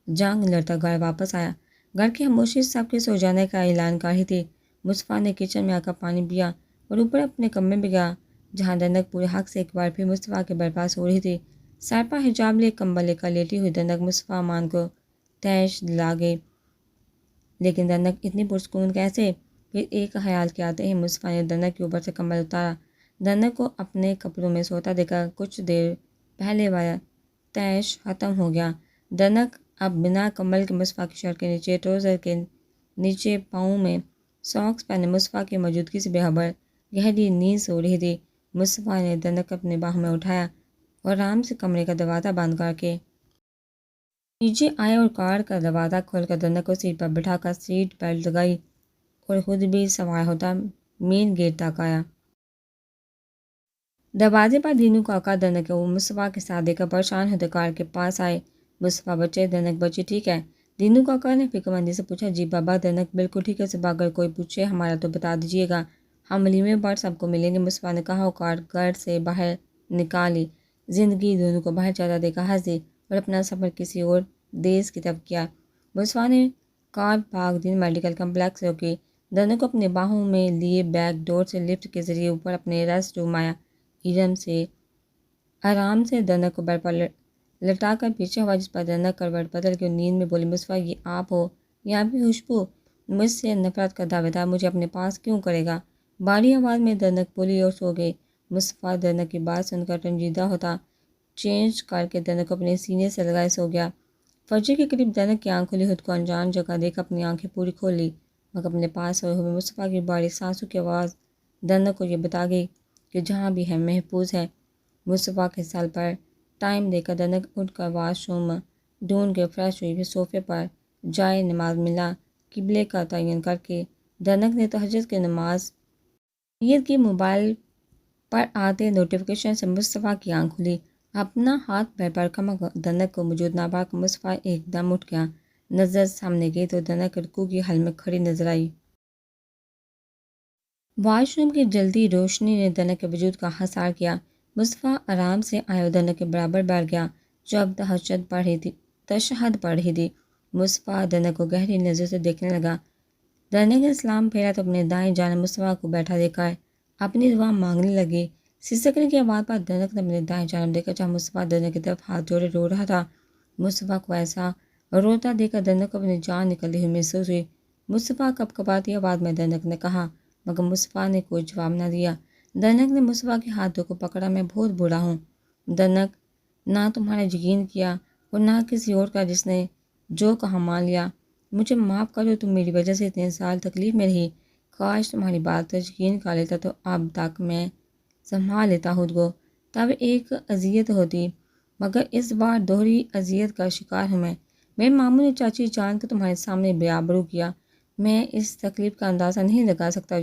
جنگ لڑتا گھر واپس آیا۔ گھر کی خاموشی سب کے سو جانے کا اعلان کر رہی تھی۔ مصطفیٰ نے کچن میں آ کر پانی پیا اور اوپر اپنے کمرے میں گیا، جہاں دنک پورے حق سے ایک بار پھر مصطفیٰ کے بیڈ پر سو رہی تھی۔ سر پر حجاب لے کمبل لے کر لیٹی ہوئی دنک مصطفیٰ مان کو تیش دلا گئی، لیکن دنک اتنی پرسکون کیسے؟ پھر ایک خیال کے آتے ہی مصطفیٰ نے دنک کے اوپر سے کمبل اتارا۔ دنک کو اپنے کپڑوں میں سوتا دیکھ کر کچھ دیر پہلے والا تیش ختم ہو گیا۔ دنک اب بنا کمبل کے مصطفیٰ کی شرٹ کے نیچے ٹراؤزر کے نیچے پاؤں میں ساکس پہنے مصطفیٰ کی موجودگی سے بے خبر گہری نیند سو رہی تھی۔ مصطفیٰ نے دنک اپنے باہوں میں اٹھایا اور آرام سے کمرے کا دروازہ بند کر کے نیچے آئے اور کار کا دروازہ کھول کر دنک کو سیٹ پر بٹھا کر سیٹ بیلٹ لگائی اور خود بھی سوار ہوتا مین گیٹ تک آیا۔ دروازے پر دینو کاکا دنک کو مصطفیٰ کے ساتھ دیکھ کر پریشان ہوتے کار کے پاس آئے۔ مصطفیٰ بچے، دنک بچی ٹھیک ہے؟ دینو کاکا نے فکرمندی سے پوچھا۔ جی بابا، دنک بالکل ٹھیک ہے صبح، اگر کوئی پوچھے ہمارا تو بتا دیجیے گا، ہم ولیمے پر سب کو ملیں گے، مصطفیٰ نے کہا اور کار گھر سے باہر نکالی۔ زندگی دونوں کو باہر جاتا دیکھا ہنسی اور اپنا سفر کسی اور دیس کی طرف کیا۔ مصطفیٰ نے کار پاک دین میڈیکل کمپلیکس روکی۔ دنک کو اپنے باہوں میں لیے بیک ڈور سے لفٹ کے ذریعے اوپر اپنے ریسٹ روم آیا۔ ایرم سے آرام سے دنک کو بیڈ پر لٹا کر پیچھے ہوا، جس پر دنک کروٹ بدل کے نیند میں بولی، مصطفیٰ یہ آپ ہو؟ یہ آپ کی خوشبو؟ مجھ سے نفرت کا دعوے دار مجھے اپنے پاس کیوں کرے گا؟ باری آواز میں دنک بولی اور سو گئی۔ مصطفیٰ دنک کی بات سن کر رنجیدہ ہوتا چینج کر کے دنک کو اپنے سینے سے لگائے سو گیا۔ فجر کے قریب دنک کی آنکھ کھلی، خود کو انجان جگہ دیکھ اپنی آنکھیں پوری کھول لی، مگر اپنے پاس سوئے ہوئے مصطفیٰ کی باریک سانسوں کی آواز دنک کو یہ بتا گئی کہ جہاں بھی ہے محفوظ ہے۔ مصطفیٰ کے سال پر ٹائم دے کر دنک اٹھ کر واش روم ڈھونڈ کے فریش ہوئی، پھر صوفے پر جائے نماز ملا قبلے کا تعین کر کے دنک نے تہجد کی نماز عید کی۔ موبائل پر آتے نوٹیفیکیشن سے مصطفیٰ کی آنکھ کھلی، اپنا ہاتھ بیڈ پر رکھا مگر دنک کو موجود نہ پا کر مصطفیٰ ایک دم اٹھ گیا۔ نظر سامنے گئی تو دنک رکوع کی حال میں کھڑی نظر آئی۔ واش روم کی جلتی روشنی نے دنک کے وجود کا حصار کیا۔ مصطفیٰ آرام سے آیا اور دنک کے برابر بیٹھ گیا جو اب تشہد پڑھ رہی تھی۔ مصطفیٰ دنک کو گہری نظر سے دیکھنے لگا۔ دنک نے سلام پھیرا تو اپنے دائیں جانب مصطفیٰ کو بیٹھا دیکھ کر اپنی دعا مانگنے لگی۔ سسکنے کی آواز پر دنک نے اپنے دائیں جانب دیکھا جہاں مصطفیٰ دنک کی طرف ہاتھ جوڑے رو رہا تھا۔ مصطفیٰ کو ایسا روتا دیکھ کر دنک کو اپنی جان نکلتی ہوئی محسوس ہوئی۔ مصطفیٰ کپکپاتی آواز میں دنک نے کہا، مگر مصطفیٰ نے کوئی جواب نہ دیا۔ دنک نے مصطفیٰ کے ہاتھوں کو پکڑا۔ میں بہت برا ہوں دنک، نہ تمہارا یقین کیا اور نہ کسی اور کا جس نے جو کہا مان لیا۔ مجھے معاف کرو، تم میری وجہ سے اتنے سال تکلیف میں رہی۔ کاش تمہاری بات پر یقین کر لیتا تو اب تک میں سنبھال لیتا خود کو، تب ایک اذیت ہوتی، مگر اس بار دوہری اذیت کا شکار ہوں میں۔ میرے ماموں نے چاچی جان کو تمہارے سامنے بے آبرو کیا۔ میں اس تکلیف کا اندازہ نہیں لگا سکتا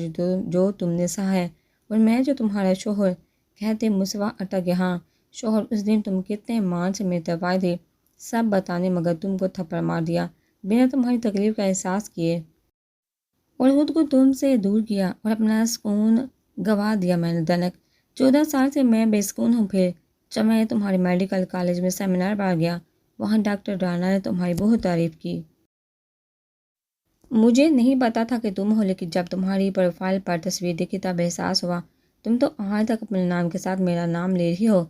جو تم نے سہا ہے، اور میں جو تمہارا شوہر کہتے مصطفیٰ اٹک گیا۔ ہاں شوہر، اس دن تم کتنے مان سے میرے طرف آئے تھے سب بتانے، مگر تم کو تھپڑ مار دیا بنا تمہاری تکلیف کا احساس کیے، اور خود کو تم سے دور کیا اور اپنا سکون گوا دیا میں نے۔ دنک، 14 سال سے میں بے سکون ہوں۔ پھر جب میں تمہارے میڈیکل کالج میں سیمینار پر گیا، وہاں ڈاکٹر رانا نے تمہاری بہت تعریف کی۔ مجھے نہیں پتا تھا کہ تم ہو، لیکن جب تمہاری پروفائل پر تصویر دیکھی تب احساس ہوا تم تو آج تک اپنے نام کے ساتھ میرا نام لے رہی ہو۔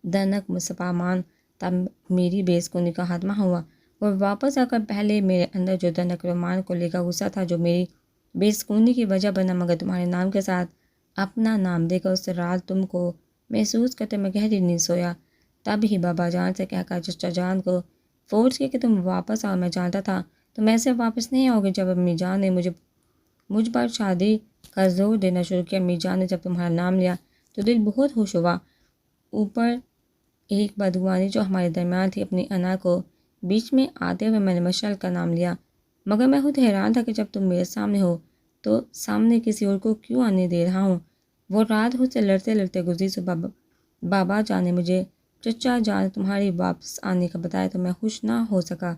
دنک، مصطفیٰ مان۔ تب میری بے سکونی کا خاتمہ ہوا اور واپس آ کر پہلے میرے اندر جو دنک رومان کو لے کر غصہ تھا جو میری بے سکونی کی وجہ بنا، مگر تمہارے نام کے ساتھ اپنا نام دے کر اس رات تم کو محسوس کرتے میں گہری نیند سویا۔ تب ہی بابا جان سے کہہ کر چچا جان کو فورس کیا کہ تم واپس آؤ۔ میں جانتا تھا تم ایسے واپس نہیں آؤ گے۔ جب امی جان نے مجھ پر شادی کا زور دینا شروع کیا، امی جان نے جب تمہارا نام لیا تو دل بہت خوش ہوا۔ اوپر ایک بدگمانی جو ہمارے درمیان تھی، اپنی انا کو بیچ میں آتے ہوئے میں نے مشعل کا نام لیا، مگر میں خود حیران تھا کہ جب تم میرے سامنے ہو تو سامنے کسی اور کو کیوں آنے دے رہا ہوں۔ وہ رات خود سے لڑتے لڑتے گزری۔ صبح بابا جان نے مجھے چچا جان تمہاری واپس آنے کا بتایا تو میں خوش نہ ہو سکا۔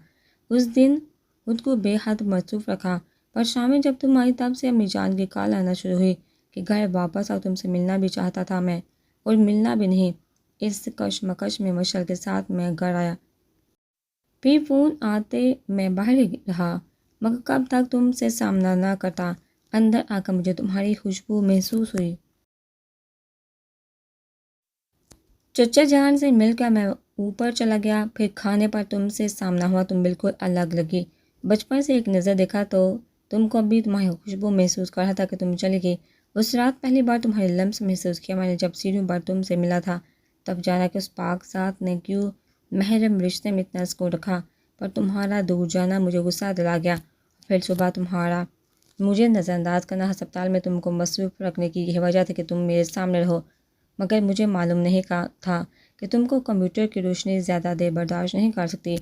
اس دن خود کو بے حد مصروف رکھا، پر شامیں جب تم آئی تب سے امی جان کی کال آنا شروع ہوئی کہ گھر واپس آؤ۔ تم سے ملنا بھی چاہتا تھا میں، اور ملنا بھی نہیں۔ اس کشمکش میں مشعل کے ساتھ میں گھر آیا، پھر فون آتے میں باہر رہا، مگر کب تک تم سے سامنا نہ کرتا۔ اندر آ کر مجھے تمہاری خوشبو محسوس ہوئی۔ چچا جان سے مل کر میں اوپر چلا گیا، پھر کھانے پر تم سے سامنا ہوا۔ تم بالکل الگ لگی۔ بچپن سے ایک نظر دیکھا تو تم کو ابھی تمہاری خوشبو محسوس کر رہا تھا کہ تم چلی گئی۔ اس رات پہلی بار تمہاری لمس محسوس کیا میں نے جب سیڑھیوں پر تم سے ملا تھا، تب جانا کہ اس پاک ذات نے کیوں محرم رشتے میں اتنا سکون رکھا، پر تمہارا دور جانا مجھے غصہ دلا گیا۔ پھر صبح تمہارا مجھے نظر انداز کرنا، ہسپتال میں تم کو مصروف رکھنے کی یہ وجہ تھی کہ تم میرے سامنے رہو، مگر مجھے معلوم نہیں تھا کہ تم کو کمپیوٹر کی روشنی زیادہ دیر برداشت نہیں کر سکتی۔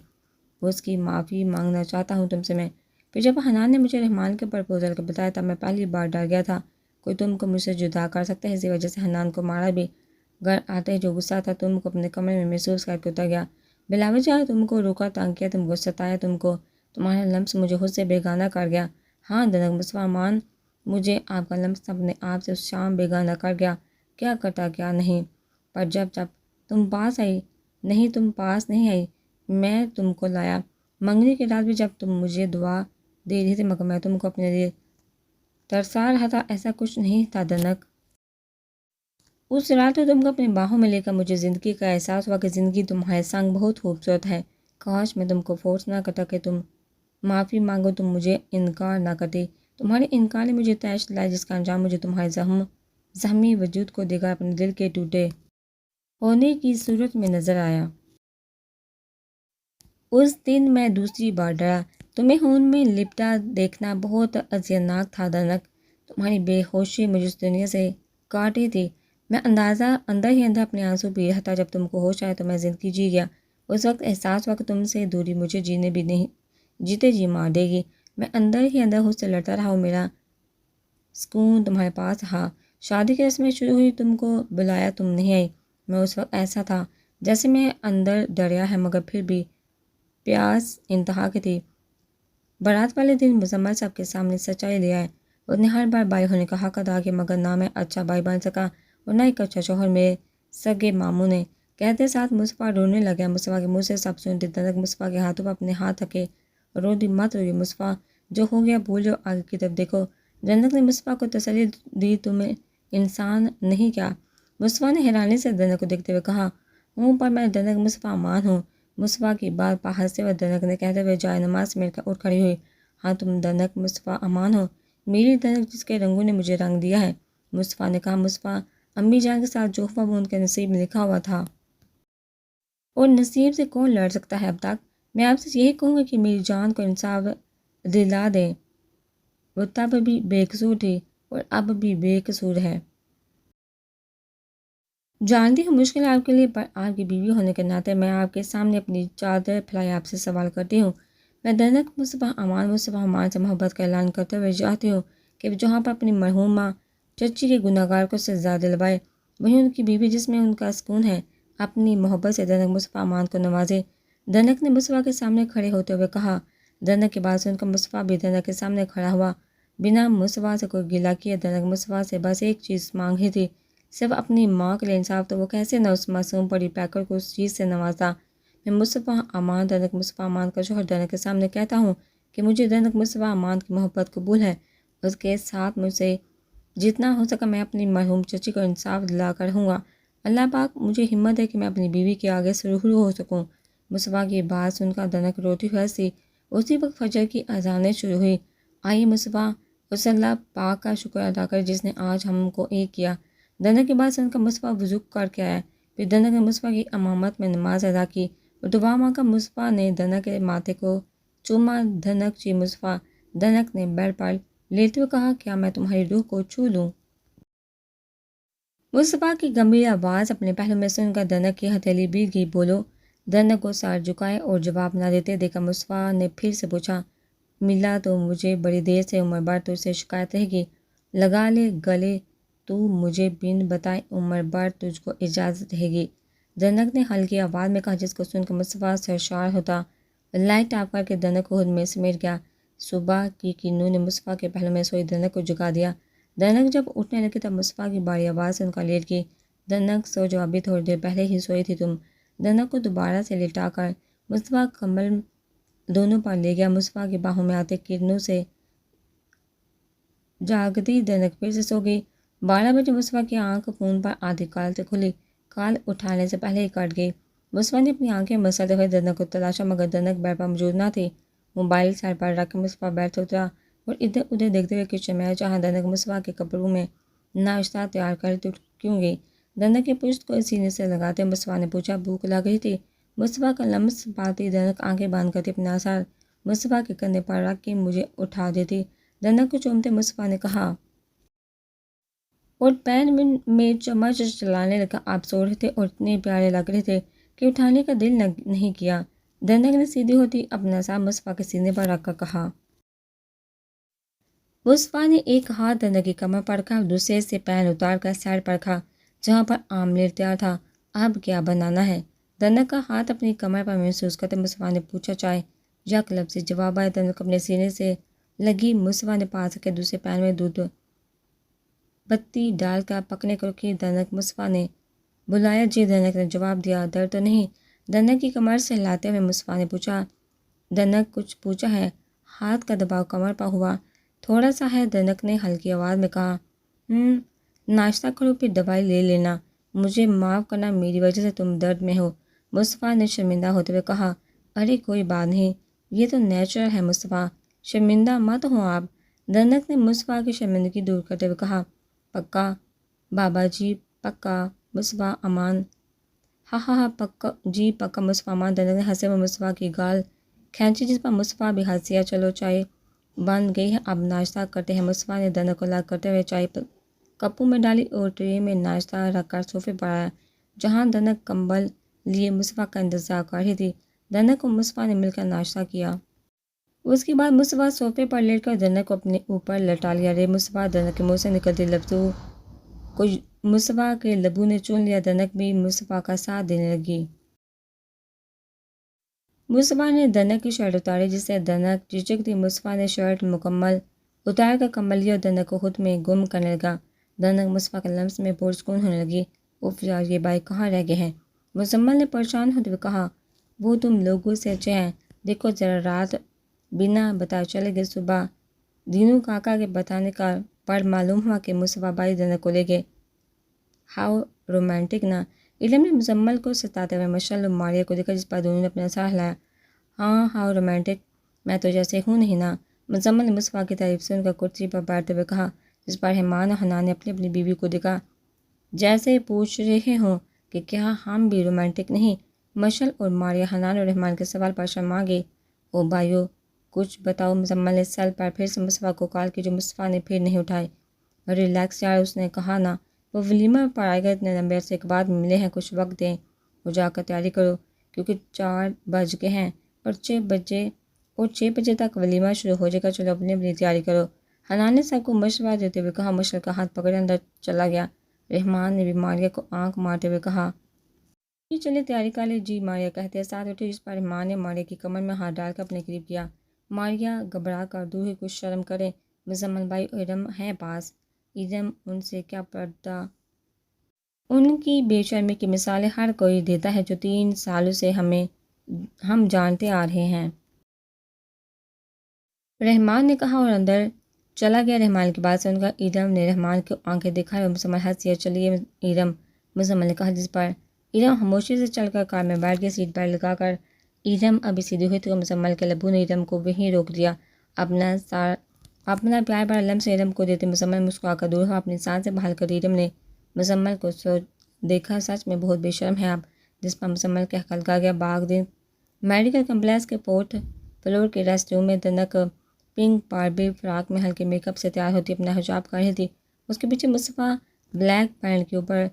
اس کی معافی مانگنا چاہتا ہوں تم سے میں۔ پھر جب حنان نے مجھے رحمان کے پرپوزل کو بتایا تب میں پہلی بار ڈر گیا تھا، کوئی تم کو مجھ سے جدا کر سکتا ہے۔ اسی وجہ سے حنان کو مارا بھی۔ گھر آتے جو غصہ تھا تم کو اپنے کمرے میں محسوس کر کے اتر گیا۔ بلا وجہ تم کو روکا، تنگ کیا، تم کو ستایا، تم کو تمہارا لمس مجھے خود سے بیگانہ کر گیا۔ ہاں دنک مصطفیٰ امان، مجھے آپ کا لمس اپنے آپ سے اس شام بیگانہ کر گیا، کیا کرتا کیا نہیں۔ پر جب تم پاس آئی، نہیں تم پاس نہیں آئی، میں تم کو لایا۔ منگنی کی رات بھی جب تم مجھے دعا دے رہی تھی مگر میں تم کو اپنے لیے ترسا رہا تھا، ایسا کچھ نہیں تھا دنک۔ اس رات تو تم کو اپنی باہوں میں لے کر مجھے زندگی کا احساس ہوا کہ زندگی تمہارے سنگ بہت خوبصورت ہے۔ کاش میں تم کو فورس نہ کرتا کہ تم معافی مانگو، تم مجھے انکار نہ کرتی۔ تمہارے انکار نے مجھے تیش دلایا جس کا انجام مجھے تمہارے زخمی وجود کو دیکھ کر اپنے دل کے ٹوٹے ہونے کی صورت میں نظر آیا۔ اس دن میں دوسری بار ڈرا۔ تمہیں خون میں لپٹا دیکھنا بہت اذیتناک تھا دنک۔ تمہاری بے ہوشی مجھے اس دنیا سے کاٹی تھی۔ میں اندر ہی اندر اپنے آنسو پی رہا تھا۔ جب تم کو ہوش آیا تو میں زندگی جی گیا۔ اس وقت احساس ہوا کہ تم سے دوری مجھے جیتے جی مار دے گی۔ میں اندر ہی اندر خود سے لڑتا رہا اور میرا سکون تمہارے پاس رہا۔ شادی کی رسمیں شروع ہوئی، تم کو بلایا، تم نہیں آئی۔ میں اس وقت ایسا تھا جیسے میں اندر ڈریا ہے مگر پھر بھی پیاس انتہا کی تھی۔ بارات والے دن مزمل سب کے سامنے سچائی لے آئے۔ اس نے ہر بار بھائی ہونے کا حق ادا کیا مگر نہ میں اچھا بھائی بن سکا اور نہ ایک اچھا شوہر میرے سگے ماموں نے۔ کہتے ساتھ مصطفیٰ رونے لگا۔ مصطفیٰ کے منہ سے سب سنتے دنک مصطفیٰ کے ہاتھوں پر اپنے ہاتھ رکھے۔ رو دی مت روئے مصطفیٰ، جو ہو گیا بھول جاؤ، آگے کی طرف دیکھو۔ دنک نے مصطفیٰ کو تسلی دی، تم انسان نہیں کیا؟ مصطفیٰ نے حیرانی سے دنک کو دیکھتے ہوئے کہا، ہوں پر میں دنک مصطفیٰ امان ہوں۔ مصطفیٰ کی بات پر ہنستے ہوئے دنک نے کہتے ہوئے جائے نماز سمیٹ کر اٹھ کھڑی ہوئی، ہاں تم دنک مصطفیٰ امان ہو، میری دنک جس کے رنگوں نے مجھے رنگ دیا ہے۔ مصطفیٰ نے کہا، مصطفیٰ امی جان کے ساتھ جو ہوا وہ ان کے نصیب میں لکھا ہوا تھا اور نصیب سے کون لڑ سکتا ہے اب تک۔ میں آپ سے یہی کہوں گا کہ میری جان کو انصاف دلا دیں، وہ تب بھی بے قصور تھی اور اب بھی بے قصور ہے۔ جانتی ہوں مشکل آپ کے لیے، پر آپ کی بیوی ہونے کے ناطے میں آپ کے سامنے اپنی چادر پھیلائے آپ سے سوال کرتی ہوں۔ میں دنک مصطفیٰ امان سے محبت کا اعلان کرتے ہوئے چاہتی ہوں کہ جہاں پر اپنی مرحومہ چچی کے گناہگار کو سزا دلوائے، وہیں ان کی بیوی جس میں ان کا سکون ہے اپنی محبت سے دنک مصطفیٰ امان کو نوازے۔ دنک نے مصطفیٰ کے سامنے کھڑے ہوتے ہوئے کہا۔ دنک کی بات سن کر مصطفیٰ بھی دنک کے سامنے کھڑا ہوا۔ بنا مصطفیٰ سے کوئی گلہ کیے دنک مصطفیٰ سے بس ایک چیز مانگ رہی تھی، صرف اپنی ماں کے لیے انصاف، تو وہ کیسے نہ اس معصوم پری پیکر کو اس چیز سے نوازا۔ میں مصطفیٰ امان دنک مصطفیٰ امان کا شوہر دنک کے سامنے کہتا ہوں کہ مجھے دنک مصطفیٰ امان کی محبت قبول ہے، اس کے ساتھ مجھ سے جتنا ہو سکا میں اپنی مرحوم چچی کو انصاف دلا کر رہوں گا۔ اللہ پاک مجھے ہمت ہے کہ میں اپنی بیوی کے آگے سے روبرو ہو سکوں۔ مصطفیٰ کی بات سن کر دنک روتی ہوئی ہنسی۔ اسی وقت فجر کی اذانیں شروع ہوئی۔ آئیے مصطفیٰ اس اللہ پاک کا شکر ادا کر جس نے آج ہم کو ایک کیا۔ دنک کی بات سن کر مصطفیٰ وضو کر کے آیا۔ پھر دنک نے مصطفیٰ کی امامت میں نماز ادا کی اور دعا مانگ کر مصطفیٰ نے دنک کے ماتھے کو چوما۔ دنک جی مصطفیٰ، دنک نے بیڈ پر لیٹتے ہوئے کہا، کیا میں تمہاری روح کو چھو لوں؟ مصطفیٰ کی گمبھیر آواز اپنے پہلو میں سن کر دنک کی ہتھیلی بیٹھ گئی۔ بولو۔ دنک کو سر جھکائے اور جواب نہ دیتے دیکھا مصطفیٰ نے پھر سے پوچھا، ملا تو مجھے بڑی دیر سے عمر بھر تجھ سے شکایت رہے گی، لگا لے گلے تو مجھے بن بتائے عمر بھر تجھ کو اجازت رہے گی۔ دنک نے ہلکی آواز میں کہا جس کو سن کر مصطفیٰ سرشار ہوتا۔ لائٹ آف کر کے دنک کو خود میں سمیٹ گیا۔ صبح کی کرنوں نے مصطفیٰ کے پہلو میں سوئی دنک کو جگا دیا۔ دنک جب اٹھنے لگی تب مصطفیٰ کی باری آواز سے ان کا لیٹ گئی، دنک سو جاؤ، ابھی تھوڑی دیر پہلے ہی سوئی تھی تم۔ دنک کو دوبارہ سے لٹا کر مصطفیٰ کمبل دونوں پر لے گیا۔ مصطفیٰ کی باہوں میں آتے کرنوں سے جاگتی دنک پھر سے سو گئی۔ 12 بجے مصطفیٰ کی آنکھ فون پر آدھی کال سے کھلی، کال اٹھانے سے پہلے ہی کٹ گئی۔ مصطفیٰ نے اپنی آنکھیں مسلتے ہوئے دنک کو تلاشا مگر دنک بیڈ پر موجود نہ تھی۔ موبائل سر پر رکھ کے مصطفیٰ بیڈ سے اترا اور ادھر ادھر دیکھتے ہوئے کچن میں جہاں دنک مصطفیٰ کے کپڑوں میں ناشتہ تیار کر تو کیوں گئی؟ دنک کی پشت کو سینے سے لگاتے مصطفیٰ نے پوچھا، بھوک لگ رہی تھی؟ مصطفیٰ کا لمس پاتی دنک آنکھیں بند کرتی اپنا سر مصطفیٰ کے کندھے پر رکھ کے مجھے اٹھا دیتی۔ دنک کو چومتے مصطفیٰ نے کہا اور پین میں چمچ چلانے لگا، آپ سو رہے تھے اور اتنے پیارے لگ رہے تھے کہ اٹھانے کا دل نہیں کیا۔ دنک نے سیدھی ہوتی اپنا سر مصطفیٰ کے سینے پر رکھ کر کہا۔ مصطفیٰ نے ایک ہاتھ دنک کی کمر پر رکھا اور دوسرے سے پین اتار کر سائڈ پر رکھا جہاں پر آملیٹ تیار تھا۔ اب کیا بنانا ہے؟ دنک کا ہاتھ اپنی کمر پر محسوس کرتے مصطفیٰ نے پوچھا۔ چائے، یک لفظ سے جواب آیا۔ دنک اپنے سینے سے لگی مصطفیٰ نے پاس کے دوسرے پین میں دودھ بتی ڈال کر پکنے کو رکھی۔ دنک مصطفیٰ نے بلایا۔ جی، دنک نے جواب دیا۔ درد تو نہیں؟ دنک کی کمر سے ہلاتے ہوئے مصطفیٰ نے پوچھا۔ دنک کچھ پوچھا ہے؟ ہاتھ کا دباؤ کمر پر ہوا۔ تھوڑا سا ہے، دنک نے ہلکی آواز میں کہا۔ ناشتہ کرو پھر دوائی لے لینا۔ مجھے معاف کرنا، میری وجہ سے تم درد میں ہو، مصطفیٰ نے شرمندہ ہوتے ہوئے کہا۔ ارے کوئی بات نہیں، یہ تو نیچرل ہے مصطفیٰ، شرمندہ مت ہو آپ، دنک نے مصطفیٰ کی شرمندگی دور کرتے ہوئے کہا۔ پکا بابا جی، پکا مصطفیٰ امان۔ ہاں ہاں ہاں پکا جی، پکا مصطفیٰ امان۔ دنک نے ہنسے ہوئے مصطفیٰ کی گال کھینچی جس پر مصطفیٰ بھی ہنس دیا۔ چلو چائے بن گئی ہے، اب ناشتہ کرتے ہیں، مصطفیٰ نے دنک کو لاک کرتے ہوئے چائے کپوں میں ڈالی اور ٹرے میں ناشتہ رکھ کر صوفے پر آیا جہاں دنک کمبل لیے مصطفیٰ کا انتظار کر رہی تھی۔ دنک اور مصطفیٰ نے مل کر ناشتہ کیا۔ اس کے بعد مصطفیٰ صوفے پر لیٹ کر دنک کو اپنے اوپر لٹا لیا۔ رے مصطفیٰ، دنک کے منہ سے نکلتے لفظوں کو مصطفیٰ کے لبوں نے چون لیا۔ دنک بھی مصطفیٰ کا ساتھ دینے لگی۔ مصطفیٰ نے دنک کی شرٹ اتاری جس سے دنک جھجک تھی۔ مصطفیٰ نے شرٹ مکمل اتار کر کمبل لیا اور دنک کو خود میں گم کرنے لگا۔ دنک مصطفیٰ کے لمس میں پرسکون ہونے لگی۔ اف یار، یہ بھائی کہاں رہ گئے ہیں؟ مزمل نے پریشان ہوتے ہوئے کہا۔ وہ تم لوگوں سے اچھے ہیں، دیکھو ذرا رات بنا بتائے چلے گئے، صبح دینو کاکا کے بتانے پر معلوم ہوا کہ مصطفیٰ بھائی دنک کو لے گئے۔ ہاؤ رومانٹک نا؟ علم نے مزمل کو ستاتے ہوئے مشعل اور ماریہ کو دیکھا جس پر دونوں نے اپنا سر ہلایا۔ ہاں ہاؤ رومانٹک، میں تو جیسے ہوں نہیں نا، مزمل نے مصطفیٰ کی تعریف سن کر کرسی پر بیٹھتے ہوئے کہا جس پر رحمان اور حنان نے اپنی اپنی بیوی کو دیکھا جیسے پوچھ رہے ہوں کہ کیا ہم بھی رومانٹک نہیں؟ مشعل اور ماریہ حنان اور رحمان کے سوال پر شرما گئی۔ او بھائیو کچھ بتاؤ، مزمل نے سیل پر پھر سے مصطفیٰ کو کال کی جو مصطفیٰ نے پھر نہیں اٹھائی۔ ریلیکس یار، اس نے کہا نا وہ ولیمہ پر آئے گا، اتنے لمبے عرصے کے بعد ملے ہیں، کچھ وقت دیں اور جا کر تیاری کرو کیونکہ 4 بج گئے ہیں اور 6 بجے تک ولیمہ شروع ہو جائے گا، چلو اپنی اپنی تیاری کرو۔ حنان نے سب کو مشورہ دیتے ہوئے کہا۔ مشعل کا ہاتھ پکڑے اندر چلا گیا۔ رحمان نے بھی ماریہ کو آنکھ مارتے ہوئے کہا جی چلے تیاری کر لے۔ جی، ماریہ کہتے ساتھ اٹھی جس پر رحمان نے ماریہ کی کمر میں ہاتھ ڈال کر اپنے قریب کیا۔ ماریہ گھبرا کر دور ہوئی، کچھ شرم کرے۔ مزمل بھائی ارم ہیں پاس، ارم ان سے کیا پردہ، ان کی بے شرمی کی مثالیں ہر کوئی دیتا ہے جو 3 سالوں سے ہم جانتے آ رہے ہیں، رحمان نے کہا اور اندر چلا گیا۔ رحمان کی بات سن کر ارم نے رحمان کی آنکھیں دکھائی اور مزمل ہنس دیا۔ چلیے ارم، مزمل نے کہا جس پر ارم خاموشی سے چل کر کار میں بیٹھ گئی۔ سیٹ بیلٹ لگا کر ارم ابھی سیدھی ہوئی تھی، مزمل کے لبوں نے ارم کو وہیں روک دیا۔ اپنا پیار بھرا لمس ارم کو دیتے مزمل مسکرا کر دور ہوا، اپنی سانسیں بحال کر ارم نے مزمل کو دیکھا۔ سچ میں بہت بے شرم ہے آپ، جس پر مزمل کے حق لگا گیا۔ بعد دن میڈیکل کمپلیکس کے 4th فلور کے ریسٹ روم میں دنک پنک باربی فراک میں ہلکے میک اپ سے تیار ہوتی اپنا حجاب کر رہی تھی۔ اس کے پیچھے مصطفیٰ بلیک پینٹ کے اوپر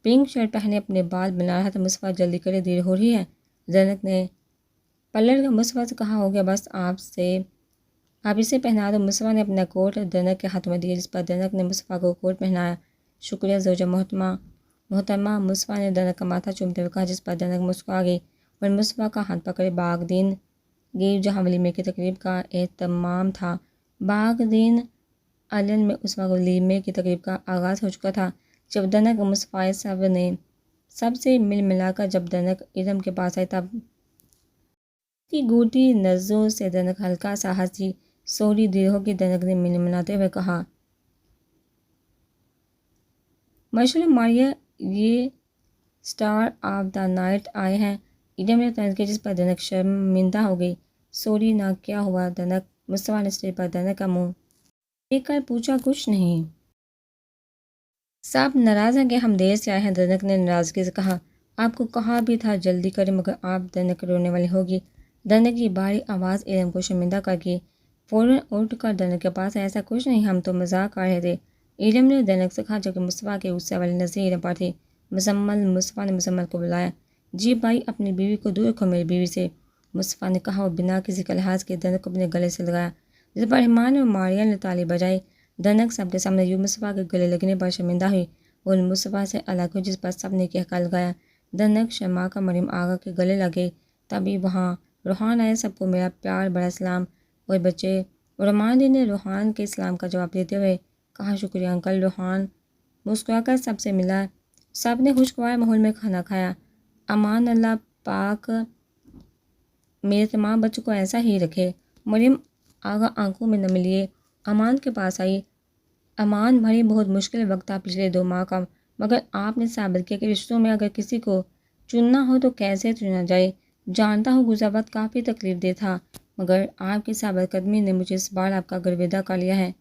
پنک شرٹ پہنے اپنے بال بنا رہا تھا۔ مصطفیٰ جلدی کرے، دیر ہو رہی ہے، دنک نے پلٹ کر مصطفیٰ سے کہا۔ ہو گیا بس، آپ اسے پہنا دو۔ مصطفیٰ نے اپنا کوٹ دنک کے ہاتھوں میں دیا جس پر دنک نے مصطفیٰ کو کوٹ پہنایا۔ شکریہ زوجہ محترمہ، مصطفیٰ نے دنک کا ماتھا چومتے ہوئے کہا جس پر دنک مسکرا گئی اور مصطفیٰ کا ہاتھ پکڑے باغ دین گئی جہاں ولیمے کی تقریب کا اہتمام تھا۔ باغ دین الن میں اس وقت ولیمے کی تقریب کا آغاز ہو چکا تھا جب دنک اور مصطفیٰ سب سے مل ملا کر جب دنک ارم کے پاس آئی تب کی گوٹی نظروں سے دنک ہلکا سا ہنسی۔ سوری دیر ہوگی، دنک نے مل ملاتے ہوئے کہا۔ مشعل ماریہ یہ سٹار آف دا نائٹ آئے ہیں، ارم نے طنز کیا جس پر دنک شرمندہ ہو گئی۔ سوری نا، کیا ہوا دنک؟ مصطفیٰ نے اسٹیج پر دنک کا منہ دیکھ کر پوچھا۔ کچھ نہیں، سب ناراض ہیں کہ ہم دیر سے آئے ہیں، دنک نے ناراضگی سے کہا۔ آپ کو کہا بھی تھا جلدی کریں مگر آپ، دنک رونے والی ہوگی۔ دنک کی بھاری آواز ارم کو شرمندہ کر گئی، فوراً اٹھ کر دنک کے پاس ایسا کچھ نہیں، ہم تو مذاق کر رہے تھے، ارم نے دنک سے کہا جبکہ مصطفیٰ کے غصے والی نظریں ارم پر تھی۔ مصطفیٰ نے مزمل کو بلایا۔ جی بھائی، اپنی بیوی کو دور رکھو میری بیوی سے، مصطفیٰ نے کہا اور بنا کسی کا لحاظ کے دنک کو اپنے گلے سے لگایا، جس پر ایمان اور ماریا نے تالی بجائی۔ دنک سب کے سامنے یوں مصطفیٰ کے گلے لگنے پر شرمندہ ہوئی اور مصطفیٰ سے الگ ہوئی، جس پر سب نے کہا لگایا۔ دنک شرما کر مریم آغا کے گلے لگے۔ تبھی وہاں روحان آئے۔ سب کو میرا پیار بڑا سلام اور بچے۔ رومان دی نے روحان کے سلام کا جواب دیتے ہوئے کہا، شکریہ انکل۔ روحان مسکرا کر سب سے ملا۔ سب نے خوشگوار ماحول میں کھانا کھایا۔ امان اللہ پاک میرے تمام بچوں کو ایسا ہی رکھے۔ مریم آغا آنکھوں میں نمی لیے امان کے پاس آئی۔ امان بھری بہت مشکل وقت تھا پچھلے 2 ماہ کا، مگر آپ نے ثابت کیا کہ رشتوں میں اگر کسی کو چننا ہو تو کیسے چنا جائے۔ جانتا ہوں گزرا وقت کافی تکلیف دہ تھا، مگر آپ کی ثابت قدمی نے مجھے اس بار آپ کا گھر ودا کر لیا ہے۔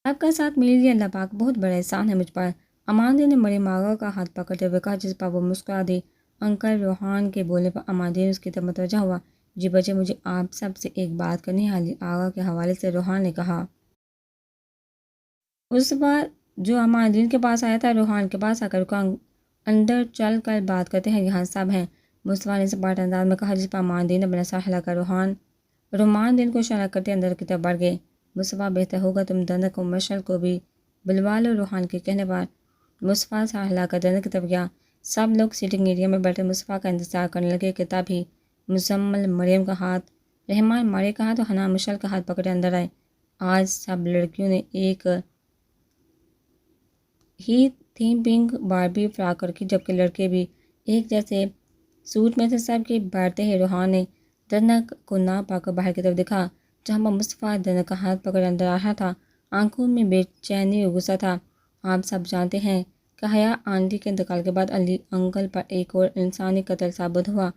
آپ کا ساتھ میرے لیے اللہ پاک بہت بڑا احسان ہے مجھ پر۔ امان دی نے مریم آغا کا ہاتھ پکڑتے ہوئے کہا، جس پر وہ مسکرا دی۔ انکل روحان کے بولنے پر امان دی نے اس کی طرف متوجہ ہوا۔ جی بچے، مجھے آپ سب سے ایک بات کرنی ہے۔ علی آغا کے حوالے سے روحان نے کہا۔ اس بار جو امان دین کے پاس آیا تھا، روحان کے پاس آ کر رکا۔ اندر چل کر بات کرتے ہیں، یہاں سب ہیں، مصطفیٰ نے سپاٹ انداز میں کہا، جس پر امان دین نے اپنا سر ہلا کر رومان دین کو اشارہ کرتے اندر کی طرف بڑھ گئے۔ مصطفیٰ، بہتر ہوگا تم دنک و مشعل کو بھی بلوا لو۔ روحان کے کہنے پر مصطفیٰ سر ہلا کر دنک کی طرف گیا۔ سب لوگ سیٹنگ ایریا میں بیٹھے مصطفیٰ کا انتظار کرنے لگے کہ تبھی مزمل مریم کا ہاتھ، رحمان مارے کا ہاتھ اور حنان مشعل کا ہاتھ پکڑے اندر آئے۔ آج سب لڑکیوں نے ایک ہی تھیم پنک باربی فراک رکھی، جبکہ لڑکے بھی ایک جیسے سوٹ میں تھے۔ سب کے بیٹھتے ہی روحان نے دنک کو نہ پا کر باہر کی طرف دیکھا، جہاں پر مصطفیٰ دنک کا ہاتھ پکڑ اندر آ رہا تھا۔ آنکھوں میں بے چینی اور غصہ تھا۔ آپ سب جانتے ہیں کہ حیا آنٹی کے انتقال کے بعد علی انکل پر ایک اور انسانی قتل ثابت ہوا،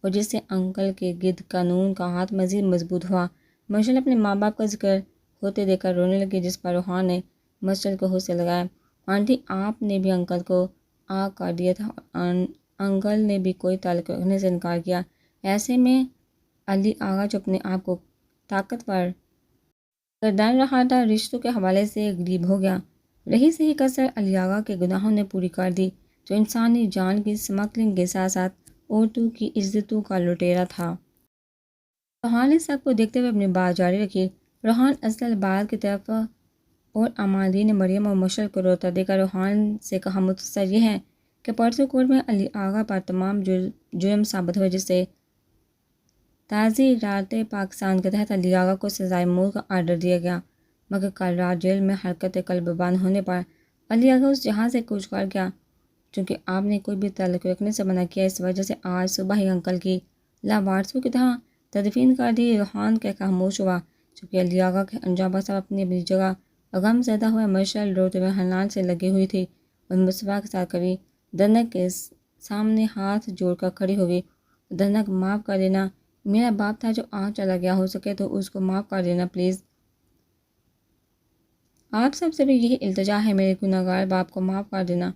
اور جس سے انکل کے گرد قانون کا ہاتھ مزید مضبوط ہوا۔ مشعل اپنے ماں باپ کا ذکر ہوتے دیکھ کر رونے لگی، جس پر روحان نے مشعل کو ہاتھ سے لگایا۔ آنٹی، آپ نے بھی انکل کو آگ کر دیا تھا اور انکل نے بھی کوئی تعلق رکھنے سے انکار کیا۔ ایسے میں علی آغا جو اپنے آپ کو طاقتور گردان رہا تھا، رشتوں کے حوالے سے غریب ہو گیا۔ رہی صحیح کسر علی آغا کے گناہوں نے پوری کر دی، جو انسانی جان کی سمگلنگ کے ساتھ ساتھ عورتوں کی عزتوں کا لٹیرا تھا۔ روحان نے سب کو دیکھتے ہوئے اپنی بات جاری رکھی۔ روحان اصل بات کی طرف اور امان دی نے مریم اور مشعل کو روتا دیکھا۔ روحان سے کہا، مختصر یہ ہے کہ پرسوں کورٹ میں علی آغا پر تمام جرم ثابت ہوئے، جس سے تعزیرات پاکستان کے تحت علی آغا کو سزائے موت کا آرڈر دیا گیا، مگر کل رات جیل میں حرکت قلب بند ہونے پر علی آغا اس جہاں سے کوچ کر گیا۔ چونکہ آپ نے کوئی بھی تعلق رکھنے سے منع کیا، اس وجہ سے آج صبح ہی انکل کی لاوارثوں کی طرح تدفین کر دی۔ روحان کہہ کر خاموش ہوا۔ چونکہ علی آغا کے انجام پر سب اپنی اپنی جگہ غم زدہ ہوئے۔ مشعل روتے ہوئے حنان سے لگی ہوئی تھی اور مصطفیٰ کے ساتھ کبھی دنک کے سامنے ہاتھ جوڑ کر کھڑی ہوگی۔ دنک، معاف کر دینا، میرا باپ تھا جو آج چلا گیا، ہو سکے تو اس کو معاف کر دینا پلیز۔ آپ سب سے بھی یہی التجا ہے، میرے گناہگار باپ کو معاف کر دینا،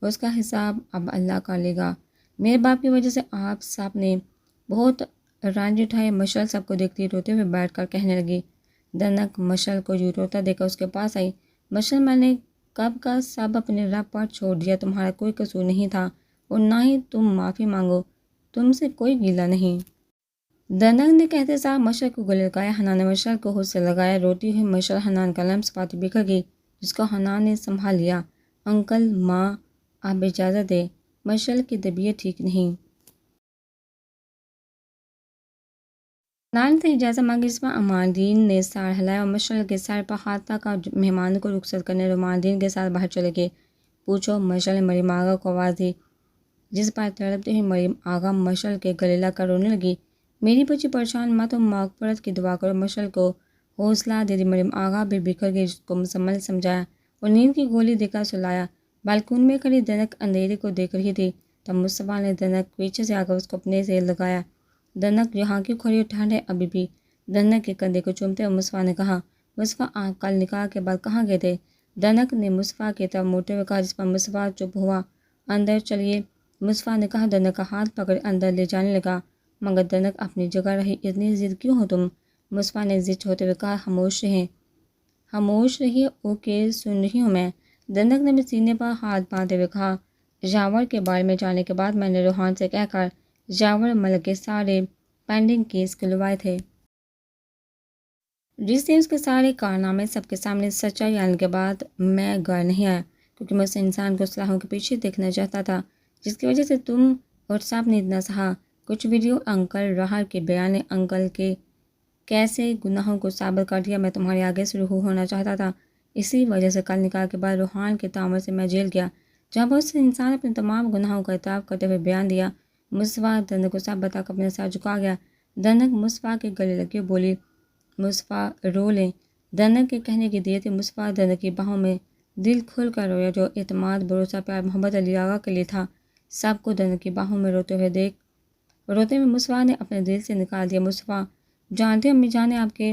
اس کا حساب اب اللہ کر لے گا۔ میرے باپ کی وجہ سے آپ سب نے بہت رنج اٹھائے۔ مشعل سب کو دیکھتی روتے ہوئے بیٹھ کر کہنے لگی۔ دنک مشعل کو یوں روتا دیکھ کر اس کے پاس آئی۔ مشعل، میں نے کب کا سب اپنے رب پر چھوڑ دیا، تمہارا کوئی قصور نہیں تھا اور نہ ہی تم معافی مانگو، تم سے کوئی گیلہ نہیں۔ دنک نے کہتے ساتھ مشعل کو گلے لگایا۔ حنان نے مشعل کو ہاتھ سے لگایا۔ روتی ہوئی مشعل حنان کا لمس پاتی بکھر گئی، جس کو حنان نے سنبھال لیا۔ انکل، ماں، آپ اجازت دیں، مشعل کی طبیعت ٹھیک نہیں۔ حنان سے اجازت مانگی، جس پر امان دین نے سر ہلایا اور مشعل کے سر پر ہاتھ رکھ کر مہمانوں کو رخصت کرنے رومان دین کے ساتھ باہر چلے گئے۔ پوچھو، مشعل نے مریم آغا کو آواز دی، جس پر تڑپتی ہوئی مریم آغا مشعل کے گلے لگ کر رونے لگی۔ میری بچی پریشان مت ہو، مغفرت کی دعا کرو۔ مشعل کو حوصلہ دے دی۔ مریم آغا بھی بکھر گئی، جس کو مزمل سمجھایا اور نیند کی گولی دے کر سلایا۔ بالکون میں کھڑی دنک اندھیرے کو دیکھ رہی تھی، تب مصطفیٰ نے دنک پیچھے سے آ کر اس کو اپنے سے لگایا۔ دنک، یہاں کیوں کھڑی ہو، ٹھنڈ ہے ابھی بھی۔ دنک کے کندھے کو چومتے ہوئے مصطفیٰ نے کہا۔ مصطفیٰ، آپ کل نکاح کے بعد کہاں گئے تھے؟ دنک نے مصطفیٰ کی طرف موڑتے ہوئے کہا، جس پر مصطفیٰ چپ ہوا۔ اندر چلیے، مصطفیٰ نے کہا۔ دنک کا ہاتھ پکڑ اندر لے جانے لگا۔ مگر دنک، اپنی جگہ رہی، اتنی ضد کیوں ہو تم؟ مصطفیٰ نے ضد ہوتے ہوئے کہا، خاموش رہیں۔ خاموش رہیے، اوکے، سن رہی ہوں میں۔ دنک نے بھی سینے پر ہاتھ باندھتے ہوئے کہا، جاور کے بارے میں جاننے کے بعد میں نے روحان سے کہہ کر جاور ملک کے سارے پینڈنگ کیس کھلوائے تھے، جس سے اس کے سارے کارنامے سب کے سامنے سچائی آنے کے بعد میں گھر نہیں آیا، کیونکہ میں اس انسان کو اسلحوں کے پیچھے دیکھنا چاہتا تھا جس کی وجہ سے تم اور صاحب نے اتنا سہا۔ کچھ ویڈیو انکل راہر کے بیان نے انکل کے کیسے گناہوں کو ثابت کر دیا۔ میں تمہارے آگے سے رجوع ہونا چاہتا تھا، اسی وجہ سے کل نکاح کے بعد روحان کے تعامل سے میں جیل گیا، جہاں بہت سے انسان اپنے تمام گناہوں کا اعتراف کرتے ہوئے بیان دیا۔ مصطفیٰ دنک کو سب بتا کر اپنے ساتھ جھکا گیا۔ دنک مصطفیٰ کے گلے لگی اور بولی، مصطفیٰ رو لیں۔ دنک کے کہنے کی دیر تھی۔ مصطفیٰ دنک کی باہوں میں دل کھل کر رویا، جو اعتماد، بھروسہ، پیار، محبت علی آغا کے لیے تھا۔ سب کو دنک کی باہوں میں روتے ہوئے مصطفیٰ نے اپنے دل سے نکال دیا، مصطفیٰ جانتے امی جان نے آپ کے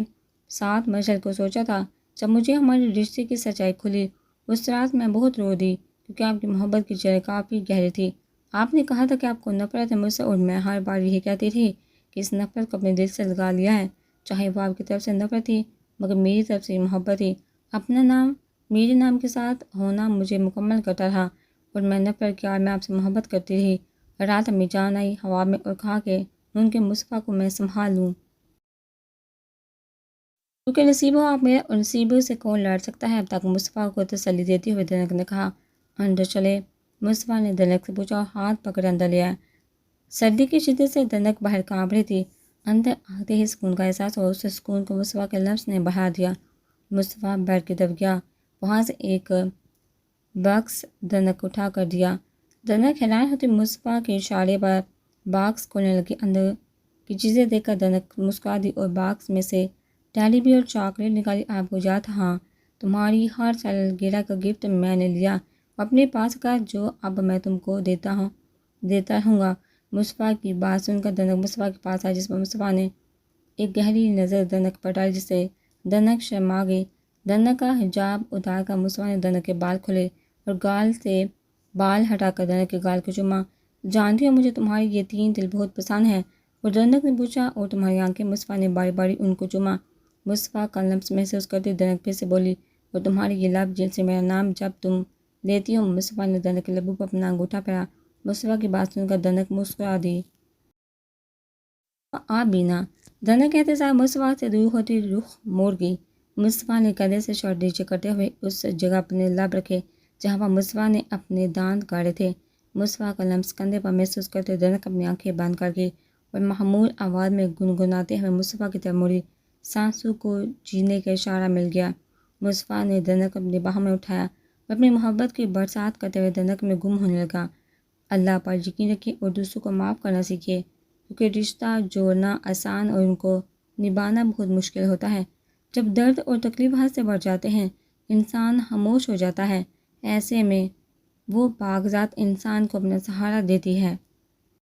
ساتھ مشہد کو سوچا تھا۔ جب مجھے ہمارے رشتے کی سچائی کھلی اس رات میں بہت رو دی، کیونکہ آپ کی محبت کی جڑیں کافی گہری تھی۔ آپ نے کہا تھا کہ آپ کو نفرت ہے مجھ سے، اور میں ہر بار یہی کہتی تھی کہ اس نفرت کو اپنے دل سے لگا لیا ہے، چاہے وہ آپ کی طرف سے نفرت تھی مگر میری طرف سے محبت تھی۔ اپنا نام میرے نام کے ساتھ ہونا مجھے مکمل کرتا تھا، اور میں نفرت کی آڑ میں آپ سے محبت کرتی رہی۔ رات امی جان آئی ہوا میں اور کہا کہ ان کے مصطفیٰ کو میں سنبھال لوں، کیونکہ نصیب ہو آپ میرا، اور نصیبوں سے کون لڑ سکتا ہے۔ اب تک مصطفیٰ کو تسلی دیتے ہوئے دنک نے کہا، اندر چلے۔ مصطفیٰ نے دنک سے پوچھا اور ہاتھ پکڑ اندر لیا۔ سردی کی شدت سے دنک باہر کانپ رہی تھی۔ اندر آتے ہی سکون کا احساس ہوا، اس سکون کو مصطفیٰ کے لفظ نے بڑھا دیا۔ مصطفیٰ بیٹھ کی طرف گیا، وہاں سے ایک باکس دنک اٹھا کر دیا۔ دنک حیران ہوتی مصطفیٰ کے اشارے پر باکس کھولنے لگی۔ اندر کی چیزیں دیکھ کر دنک مسکرا دی اور باکس میں سے ٹیڈی بیئر اور چاکلیٹ نکالی۔ آپ کو یاد تھا؟ ہاں، تمہاری ہر سالگرہ کا گفٹ میں نے لیا اور اپنے پاس کا، جو اب میں تم کو دیتا رہوں گا۔ مصطفیٰ کی بات سن کر دنک مصطفیٰ کے پاس آیا، جس پر مصطفیٰ نے ایک گہری نظر دنک پر ڈالی، جس سے دنک شرما گئی۔ دنک کا حجاب اتار کر مصطفیٰ نے دنک کے بال کھولے اور گال سے بال ہٹا کر دنک کے گال کو چوما۔ جانتی ہو مجھے تمہارے یہ 3 دل بہت پسند ہیں، اور دنک نے پوچھا، اور تمہاری آنکھیں؟ مصطفیٰ نے باری باری ان کو چوما۔ مصطفیٰ کا لمس محسوس کرتی دنک پھر سے بولی، اور تمہارے یہ لب جن سے میرا نام جب تم لیتی ہو۔ مصطفیٰ نے دنک کے لبوں پر اپنا انگوٹھا پھیرا۔ مصطفیٰ کی بات سن کر دنک مسکرا دی۔ آپ بینا، دنک کہتے ساتھ مصطفیٰ سے دور ہوتی رخ موڑ گئی۔ مصطفیٰ نے کندھے سے شرٹ نیچے کرتے ہوئے اس جگہ اپنے لب رکھے جہاں پر مصطفیٰ نے اپنے دانت گاڑے تھے۔ مصطفیٰ کا لمس کندھے پر محسوس کرتے دنک اپنی آنکھیں بند کر گئی اور محمول آواز میں گنگناتے ہوئے مصطفیٰ کی طرف مڑی۔ سانسوں کو جینے کا اشارہ مل گیا۔ مصطفیٰ نے دنک اپنی باہوں میں اٹھایا اور اپنی محبت کی برسات کرتے ہوئے دنک میں گم ہونے لگا۔ اللہ پر یقین رکھیے اور دوسروں کو معاف کرنا سیکھیے، کیونکہ رشتہ جوڑنا آسان اور ان کو نبھانا بہت مشکل ہوتا ہے۔ جب درد اور تکلیف حد سے بڑھ جاتے ہیں، انسان خاموش ہو جاتا ہے۔ ایسے میں وہ پاک ذات انسان کو اپنا سہارا دیتی ہے۔